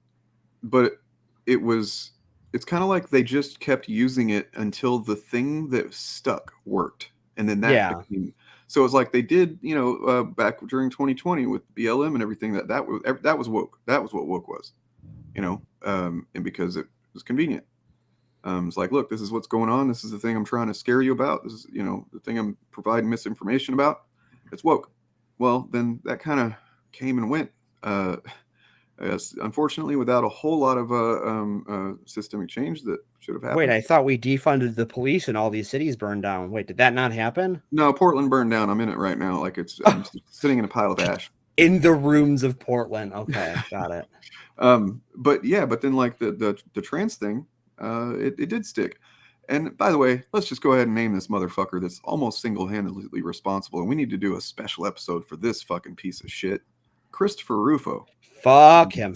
But it's kind of like they just kept using it until the thing that stuck worked. And then that became, so it's like they did, back during 2020 with BLM and everything, that was woke. That was what woke was, and because it was convenient. It's like, look, this is what's going on. This is the thing I'm trying to scare you about. This is, the thing I'm providing misinformation about. It's woke. Well, then that kind of came and went. Unfortunately, without a whole lot of systemic change that should have happened. Wait, I thought we defunded the police and all these cities burned down. Wait, did that not happen? No, Portland burned down. I'm in it right now. Like I'm sitting in a pile of ash. In the rooms of Portland. Okay, got it. But then like the trans thing, it did stick. And by the way, let's just go ahead and name this motherfucker that's almost single-handedly responsible. And we need to do a special episode for this fucking piece of shit. Christopher Rufo. Fuck him.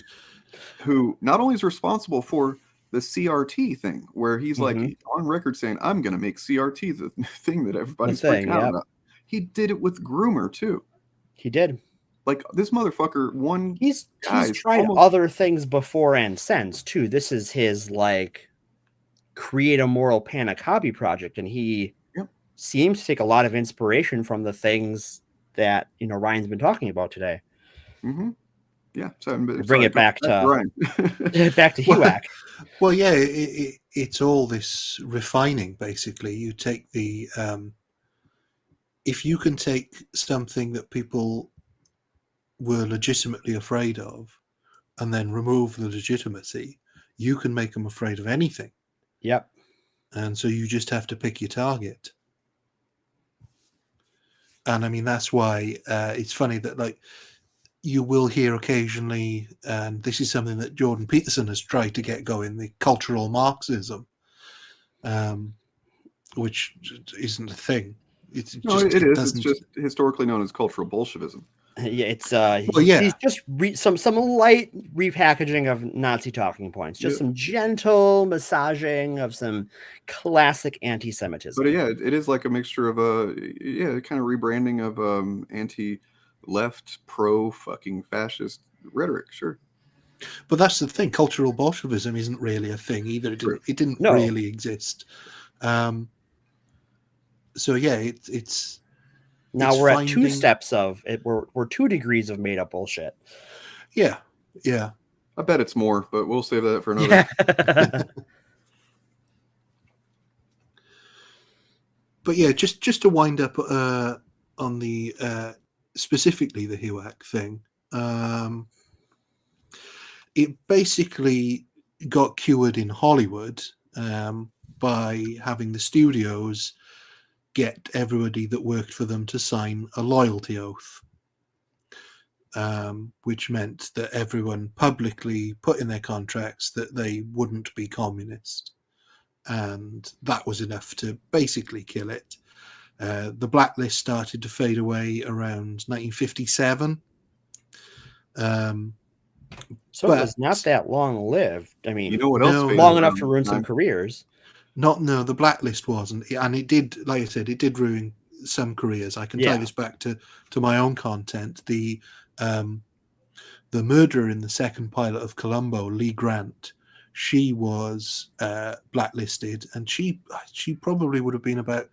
Who not only is responsible for the CRT thing, where he's like on record saying, I'm going to make CRT the thing that everybody's freaking out about. He did it with Groomer, too. He did. Like this motherfucker, he's tried other things before and since too. This is his like create a moral panic hobby project, and he seems to take a lot of inspiration from the things that Ryan's been talking about today. Mm-hmm. Yeah, so bring it back to Ryan. back to HUAC. Well, yeah, it's all this refining. Basically, you take the if you can take something that people were legitimately afraid of, and then remove the legitimacy, you can make them afraid of anything. Yep. And so you just have to pick your target. And I mean, that's why it's funny that like you will hear occasionally, and this is something that Jordan Peterson has tried to get going, the cultural Marxism, which isn't a thing. It is. It's just historically known as cultural Bolshevism. Yeah, it's he's just some light repackaging of Nazi talking points, just some gentle massaging of some classic anti-Semitism. But yeah, it is like a mixture of kind of rebranding of anti-left, pro fucking fascist rhetoric. Sure, but that's the thing. Cultural Bolshevism isn't really a thing either. It didn't really exist. So yeah, it's. Now we're at 2 steps of it. We're 2 degrees of made up bullshit. Yeah. I bet it's more, but we'll save that for another. Yeah. But yeah, just to wind up on the specifically the HUAC thing, it basically got cured in Hollywood by having the studios get everybody that worked for them to sign a loyalty oath, which meant that everyone publicly put in their contracts that they wouldn't be communist. And that was enough to basically kill it. The blacklist started to fade away around 1957. So it was not that long lived. I mean, what else? Long enough to ruin some careers. No, the blacklist wasn't, and it did. Like I said, it did ruin some careers. I can tie this back to my own content. The murderer in the second pilot of Columbo, Lee Grant, she was blacklisted, and she probably would have been about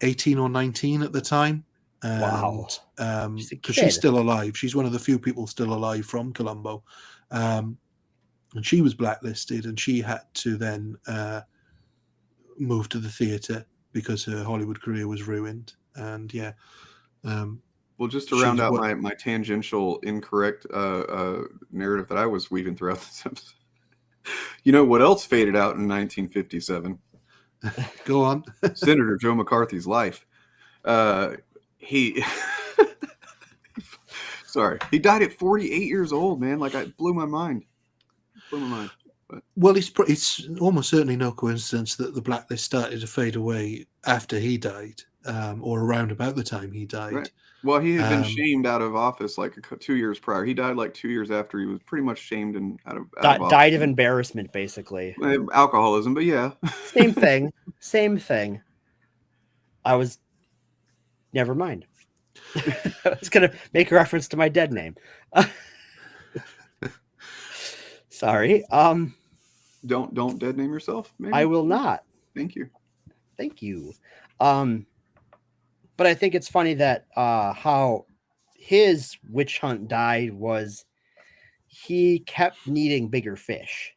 18 or 19 at the time. Wow, because she's still alive. She's one of the few people still alive from Columbo, and she was blacklisted, and she had to then moved to the theater because her Hollywood career was ruined. And well, just to round out my tangential incorrect narrative that I was weaving throughout this episode, what else faded out in 1957? Go on. Senator Joe McCarthy's life. He he died at 48 years old, man. Like, it blew my mind. Well, it's almost certainly no coincidence that the blacklist started to fade away after he died, or around about the time he died. Right. Well, he had been shamed out of office like 2 years prior. He died like 2 years after he was pretty much shamed and out of office. Died of embarrassment, basically. Alcoholism, but yeah. Same thing. Never mind. I was going to make a reference to my dead name. Sorry. Don't dead name yourself, maybe? I will not. Thank you. But I think it's funny that how his witch hunt died was he kept needing bigger fish,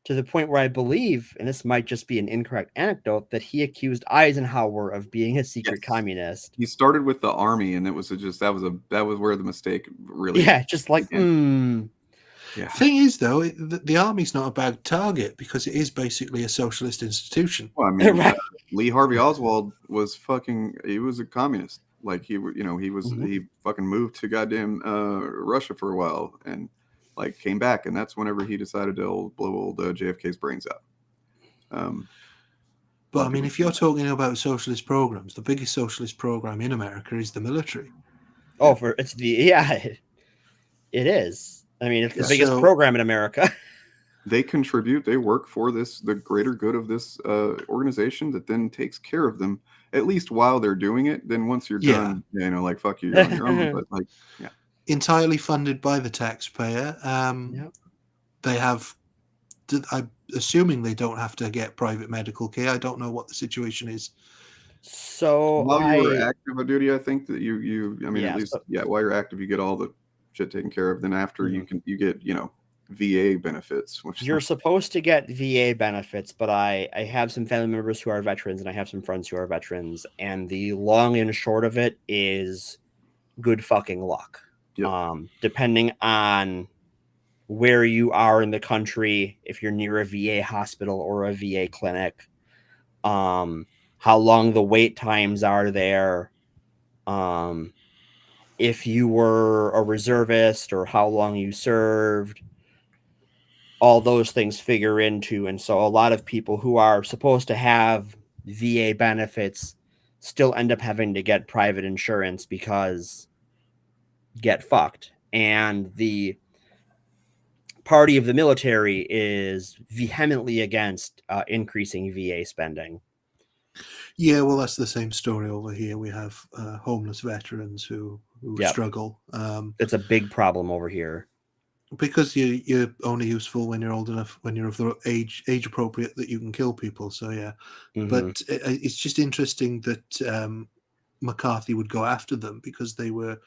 to the point where I believe, and this might just be an incorrect anecdote, that he accused Eisenhower of being a secret communist. He started with the army, and it was that was where the mistake really. Yeah, just like. Yeah. Thing is, though, the army's not a bad target because it is basically a socialist institution. Well, I mean, right. Lee Harvey Oswald was he was a communist. Like he fucking moved to goddamn Russia for a while and like came back, and that's whenever he decided to blow old JFK's brains out. But I mean, if you're talking about socialist programs, the biggest socialist program in America is the military. Oh, it is. I mean, it's the biggest program in America. They contribute. They work for the greater good of this organization that then takes care of them at least while they're doing it. Then once you're done, you know, like fuck you, you're on your own. But like, yeah, entirely funded by the taxpayer. They have. I'm assuming they don't have to get private medical care. I don't know what the situation is. So while you were active duty, I think that you I mean, Yeah, at least so- while you're active, you get all the shit taken care of. Then after you get, you know, VA benefits, which You're supposed to get VA benefits, but I have some family members who are veterans and I have some friends who are veterans, and the long and short of it is good fucking luck. Depending on where you are in the country, if you're near a VA hospital or a VA clinic, how long the wait times are there, if you were a reservist or how long you served, all those things figure into. And so a lot of people who are supposed to have VA benefits still end up having to get private insurance because get fucked. And the party of the military is vehemently against increasing VA spending. Yeah, well, that's the same story over here. We have homeless veterans who struggle. It's a big problem over here. Because you're only useful when you're old enough, when you're of the age appropriate that you can kill people. So yeah, but it's just interesting that McCarthy would go after them because they were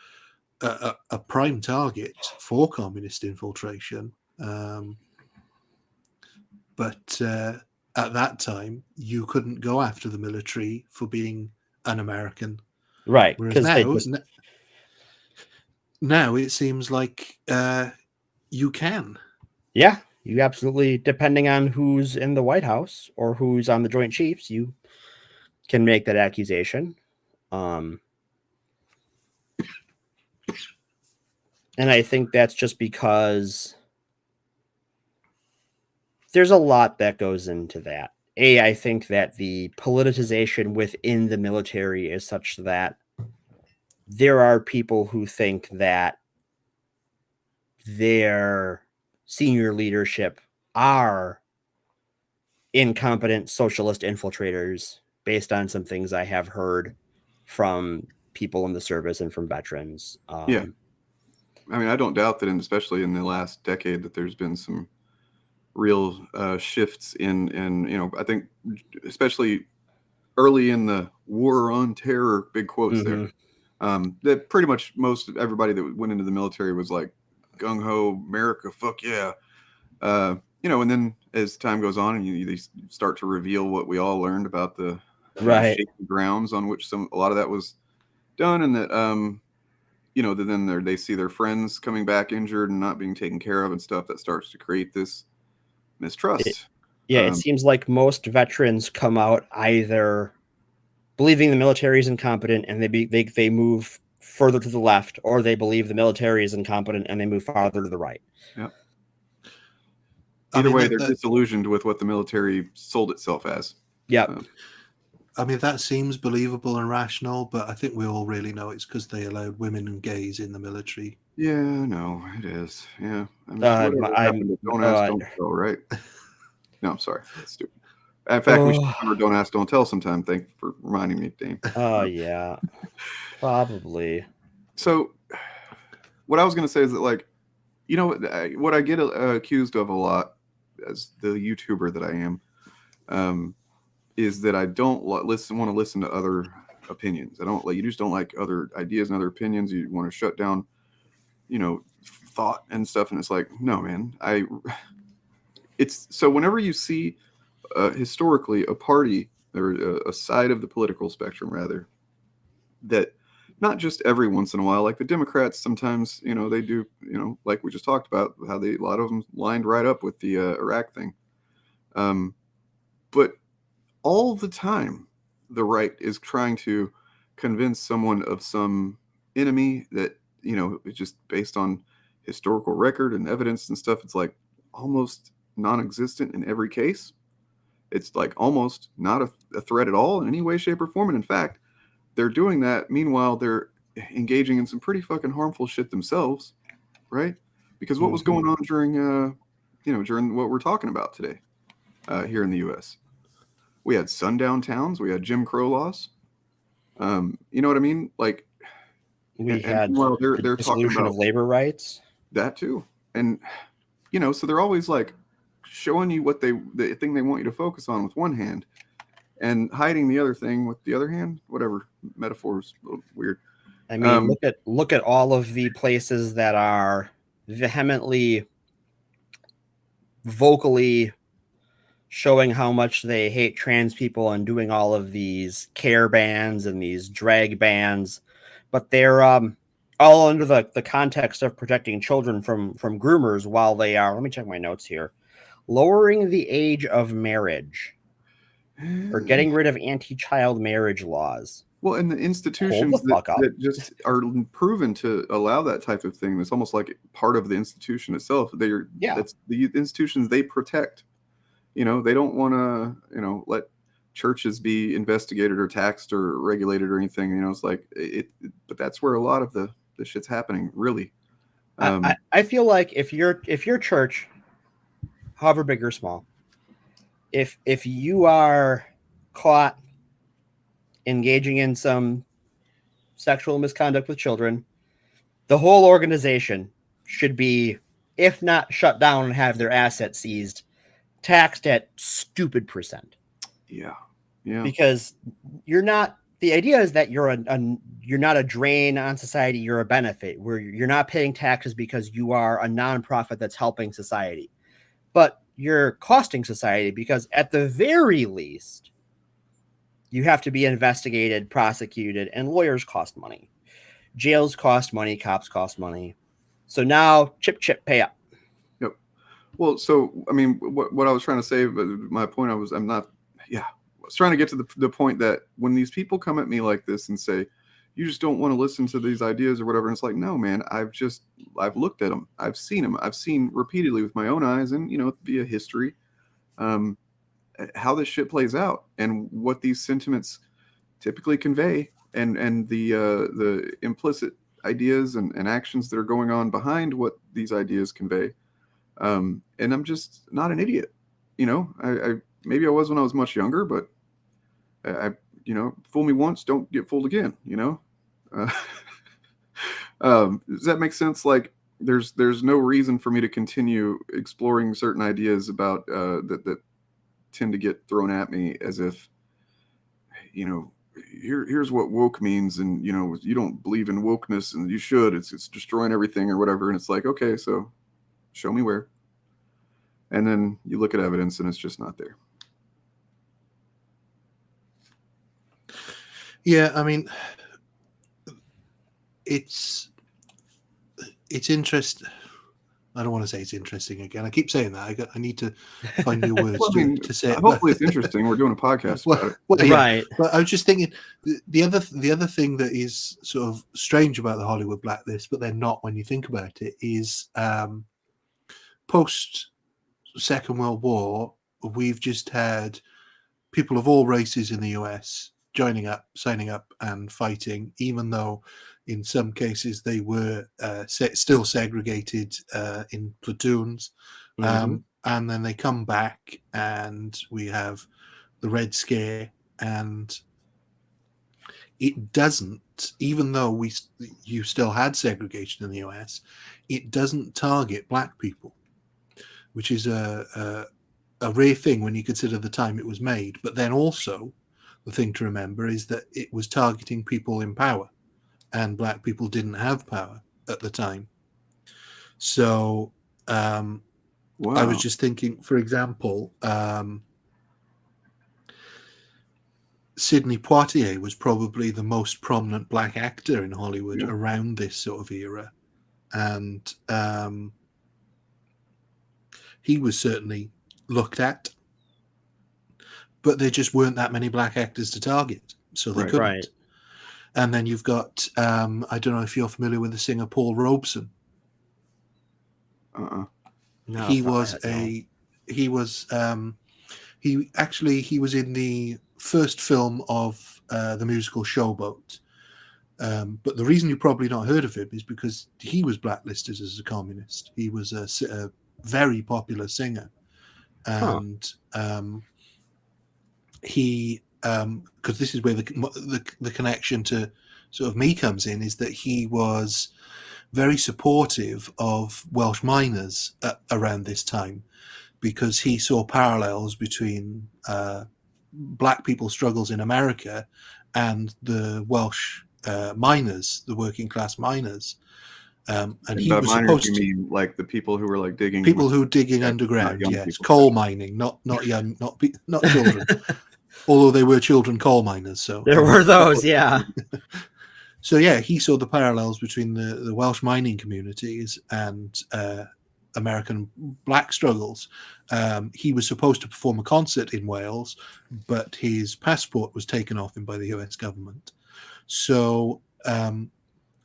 a prime target for communist infiltration. But at that time, you couldn't go after the military for being an American, right? Whereas now it seems like you can. Yeah, you absolutely, depending on who's in the White House or who's on the Joint Chiefs, you can make that accusation. And I think that's just because there's a lot that goes into that. I think that the politicization within the military is such that there are people who think that their senior leadership are incompetent socialist infiltrators based on some things I have heard from people in the service and from veterans. Yeah. I mean, I don't doubt that, especially in the last decade, that there's been some real shifts in, you know, I think especially early in the war on terror, big quotes there, that pretty much most everybody that went into the military was like, gung ho, America, fuck yeah. You know, and then as time goes on and you start to reveal what we all learned about the shaky grounds on which a lot of that was done, and that, you know, then they see their friends coming back injured and not being taken care of and stuff, that starts to create this mistrust. It seems like most veterans come out either believing the military is incompetent and they move further to the left, or they believe the military is incompetent and they move farther to the right. Yeah. Either way, they're disillusioned with what the military sold itself as. Yeah. I mean, that seems believable and rational, but I think we all really know it's because they allowed women and gays in the military. Yeah, no, it is. Yeah. I mean, don't ask, don't tell, right? No, I'm sorry. That's stupid. In fact, we should cover Don't Ask, Don't Tell sometime. Thank you for reminding me, Dane. Oh, yeah. Probably. So what I was going to say is that, like, you know, what I get accused of a lot as the YouTuber that I am, is that I don't want to listen to other opinions. You just don't like other ideas and other opinions. You want to shut down, you know, thought and stuff. And it's like, no, man, so whenever you see historically a party or a side of the political spectrum, rather, that not just every once in a while, like the Democrats, sometimes, you know, they do, you know, like we just talked about, how a lot of them lined right up with the Iraq thing. But all the time, the right is trying to convince someone of some enemy that, you know, it's just based on historical record and evidence and stuff. It's like almost non-existent in every case. It's like almost not a threat at all in any way, shape, or form. And in fact, they're doing that. Meanwhile, they're engaging in some pretty fucking harmful shit themselves, right? Because what was going on during what we're talking about today here in the U.S.? We had sundown towns. We had Jim Crow laws. You know what I mean? Like, we had well, they're the talking dissolution about of labor rights. that too, and so they're always like showing you the thing they want you to focus on with one hand, and hiding the other thing with the other hand. Whatever metaphors, a little weird. I mean, look at all of the places that are vehemently, vocally showing how much they hate trans people and doing all of these care bans and these drag bans, but they're all under the context of protecting children from groomers while they are, let me check my notes here, lowering the age of marriage or getting rid of anti-child marriage laws. Well, and the institutions that just are proven to allow that type of thing, it's almost like part of the institution itself. That's the institutions they protect. They don't want to, let churches be investigated or taxed or regulated or anything. It's like but that's where a lot of the shit's happening, really. I feel like if your church, however big or small, if you are caught engaging in some sexual misconduct with children, the whole organization should be, if not shut down and have their assets seized, taxed at stupid percent. Yeah. Because the idea is that you're not a drain on society, you're a benefit, where you're not paying taxes because you are a nonprofit that's helping society. But you're costing society because at the very least, you have to be investigated, prosecuted, and lawyers cost money. Jails cost money, cops cost money. So now, chip, pay up. Yep. Well, so, I mean, what I was trying to say, but my point I was trying to get to the point that when these people come at me like this and say, you just don't want to listen to these ideas or whatever, and it's like, no, man, I've looked at them. I've seen them. I've seen repeatedly with my own eyes and, via history, how this shit plays out and what these sentiments typically convey and the implicit ideas and actions that are going on behind what these ideas convey. And I'm just not an idiot. I maybe I was when I was much younger, but I fool me once, don't get fooled again, does that make sense? Like there's no reason for me to continue exploring certain ideas about that tend to get thrown at me as if, here's what woke means. And, you don't believe in wokeness and you should, it's destroying everything or whatever. And it's like, okay, so show me where. And then you look at evidence and it's just not there. Yeah, I mean, it's interesting. I don't want to say it's interesting again. I keep saying that. I need to find new words to say it. Hopefully it's interesting. We're doing a podcast about it. Well, yeah. Right. But I was just thinking the other thing that is sort of strange about the Hollywood blacklist, but they're not when you think about it, is post Second World War, we've just had people of all races in the US joining up, signing up and fighting, even though in some cases they were still segregated in platoons. And then they come back and we have the Red Scare, and it doesn't, even though you still had segregation in the US, it doesn't target black people, which is a rare thing when you consider the time it was made. But then also the thing to remember is that it was targeting people in power, and black people didn't have power at the time. So I was just thinking, for example, Sidney Poitier was probably the most prominent black actor in Hollywood around this sort of era. And he was certainly looked at, but there just weren't that many black actors to target, so they couldn't. Right. And then you've got, I don't know if you're familiar with the singer Paul Robeson. No, he was in the first film of the musical Showboat. But the reason you've probably not heard of him is because he was blacklisted as a communist. He was a very popular singer, and he because this is where the connection to sort of me comes in, is that he was very supportive of Welsh miners around this time, because he saw parallels between black people's struggles in America and the Welsh miners, the working class miners. And he by was miners, supposed you to mean like the people who were like digging, people who digging underground, young yes, people. coal mining, not young, not children. Although they were children coal miners, so there were those, yeah. So yeah, he saw the parallels between the Welsh mining communities and American black struggles. He was supposed to perform a concert in Wales, but his passport was taken off him by the US government. So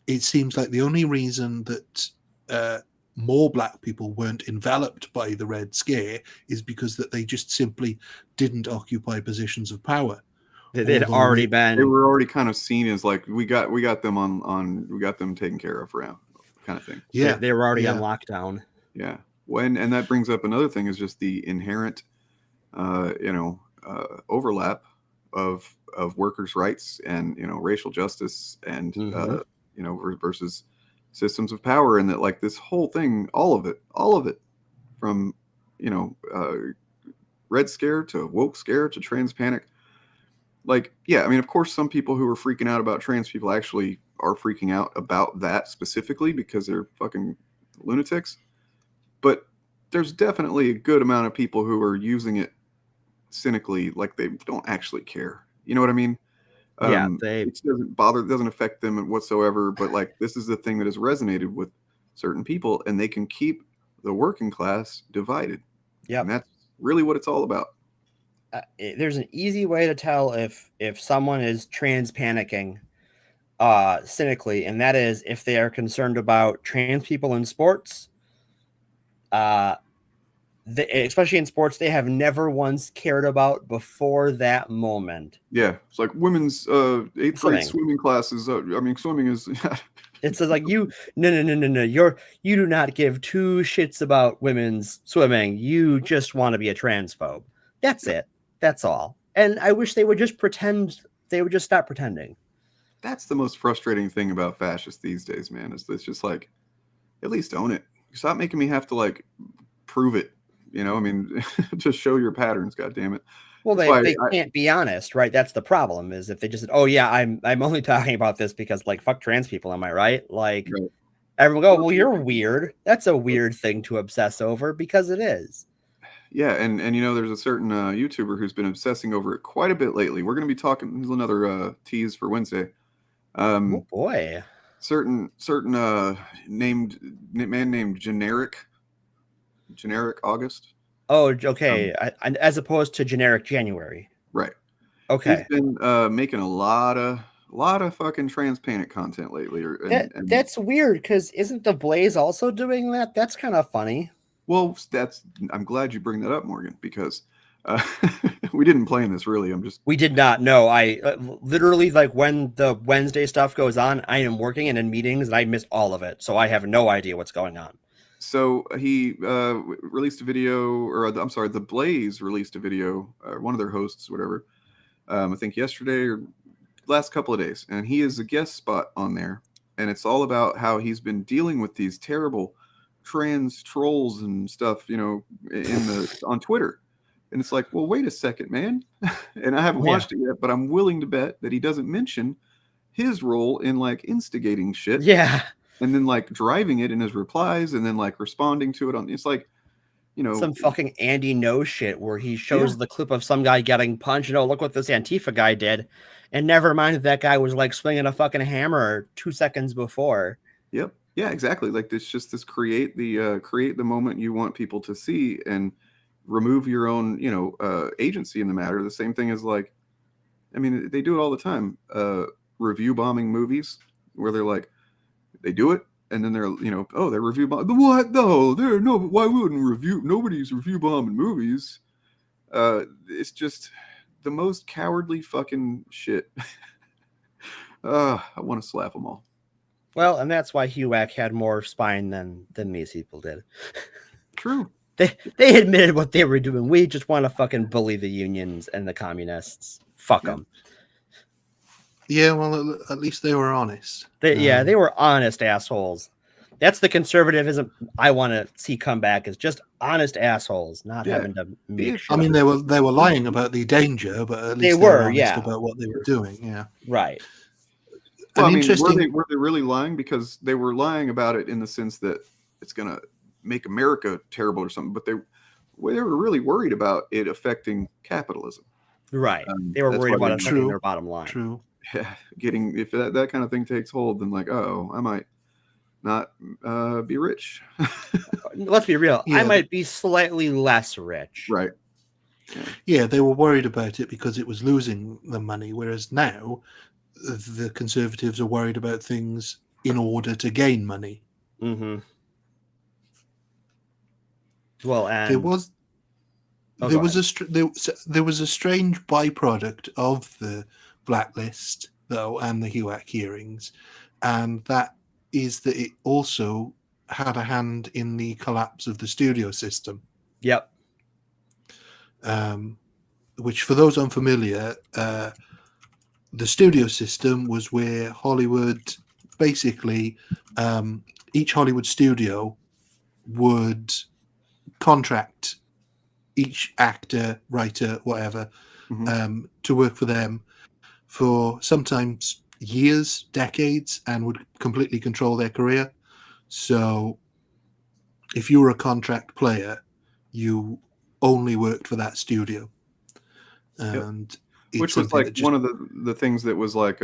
it seems like the only reason that more black people weren't enveloped by the Red Scare is because that they just simply didn't occupy positions of power. They'd already been. They were already kind of seen as like we got them on we got them taken care of around kind of thing. Yeah, they were already on lockdown. Yeah, and that brings up another thing, is just the inherent, overlap of workers' rights and racial justice and versus systems of power, and that like this whole thing, all of it, from Red Scare to woke scare to trans panic. Like, yeah, I mean, of course, some people who are freaking out about trans people actually are freaking out about that specifically because they're fucking lunatics. But there's definitely a good amount of people who are using it cynically, like they don't actually care. You know what I mean? It doesn't affect them whatsoever. But like, this is the thing that has resonated with certain people, and they can keep the working class divided. Yeah, and that's really what it's all about. There's an easy way to tell if someone is trans panicking cynically, and that is if they are concerned about trans people in sports. Especially in sports, they have never once cared about before that moment. Yeah, it's like women's 8th grade swimming classes. Swimming is. It's like no. You do not give two shits about women's swimming. You just want to be a transphobe. That's it. That's all. And I wish they would just pretend. They would just stop pretending. That's the most frustrating thing about fascists these days, man. Is it's just like, at least own it. Stop making me have to like prove it. Just show your patterns. God damn it. Well, they can't be honest, right? That's the problem. Is if they just said, "Oh yeah, I'm only talking about this because like fuck trans people," am I right? Like everyone go, "Well, you're weird." That's a weird thing to obsess over because it is. Yeah, and there's a certain YouTuber who's been obsessing over it quite a bit lately. We're going to be talking. Here's another tease for Wednesday. Oh boy, certain man named Generic August. Oh, okay. As opposed to generic January. Right. Okay. He's been making a lot of fucking trans panic content lately. That's weird because isn't the Blaze also doing that? That's kind of funny. Well, I'm glad you bring that up, Morgan, because we didn't plan this really. We did not know. I literally, like, when the Wednesday stuff goes on, I am working and in meetings and I miss all of it. So I have no idea what's going on. So he released a video, the Blaze released a video, one of their hosts, whatever, I think yesterday or last couple of days. And he is a guest spot on there. And it's all about how he's been dealing with these terrible trans trolls and stuff, on Twitter. And it's like, well, wait a second, man. And I haven't watched it yet, but I'm willing to bet that he doesn't mention his role in like instigating shit. Yeah. And then like driving it in his replies and then like responding to it it's like, some fucking Andy No shit where he shows the clip of some guy getting punched. Look what this Antifa guy did. And never mind that guy was like swinging a fucking hammer 2 seconds before. Yep. Yeah, exactly. Like this create the moment you want people to see and remove your own, agency in the matter. The same thing as like, they do it all the time. Review bombing movies where they're like, they do it, and then they're, they review bomb. What? No, why wouldn't nobody's review bombing movies. It's just the most cowardly fucking shit. I want to slap them all. Well, and that's why HUAC had more spine than these people did. True. They admitted what they were doing. We just want to fucking bully the unions and the communists. fuck them. Yeah, well, at least they were honest. They were honest assholes. That's the conservatism I want to see come back, is just honest assholes, not having to make shit. I mean, they were lying about the danger, but at least they were honest about what they were doing. Yeah, right. Well, were they really lying? Because they were lying about it in the sense that it's going to make America terrible or something, but they were really worried about it affecting capitalism. Right. They were worried about affecting their bottom line. True. Yeah, if that kind of thing takes hold, then like, oh, I might not be rich. Let's be real. I might be slightly less rich. Right. Yeah, they were worried about it because it was losing the money, whereas now the conservatives are worried about things in order to gain money. Mm-hmm. Well, and there was a strange byproduct of the blacklist, though, and the HUAC hearings, and that is that it also had a hand in the collapse of the studio system. Yep. Which, for those unfamiliar, the studio system was where Hollywood, basically, each Hollywood studio would contract each actor, writer, whatever, to work for them for sometimes years, decades, and would completely control their career. So if you were a contract player, you only worked for that studio. And which was like one of the things that was like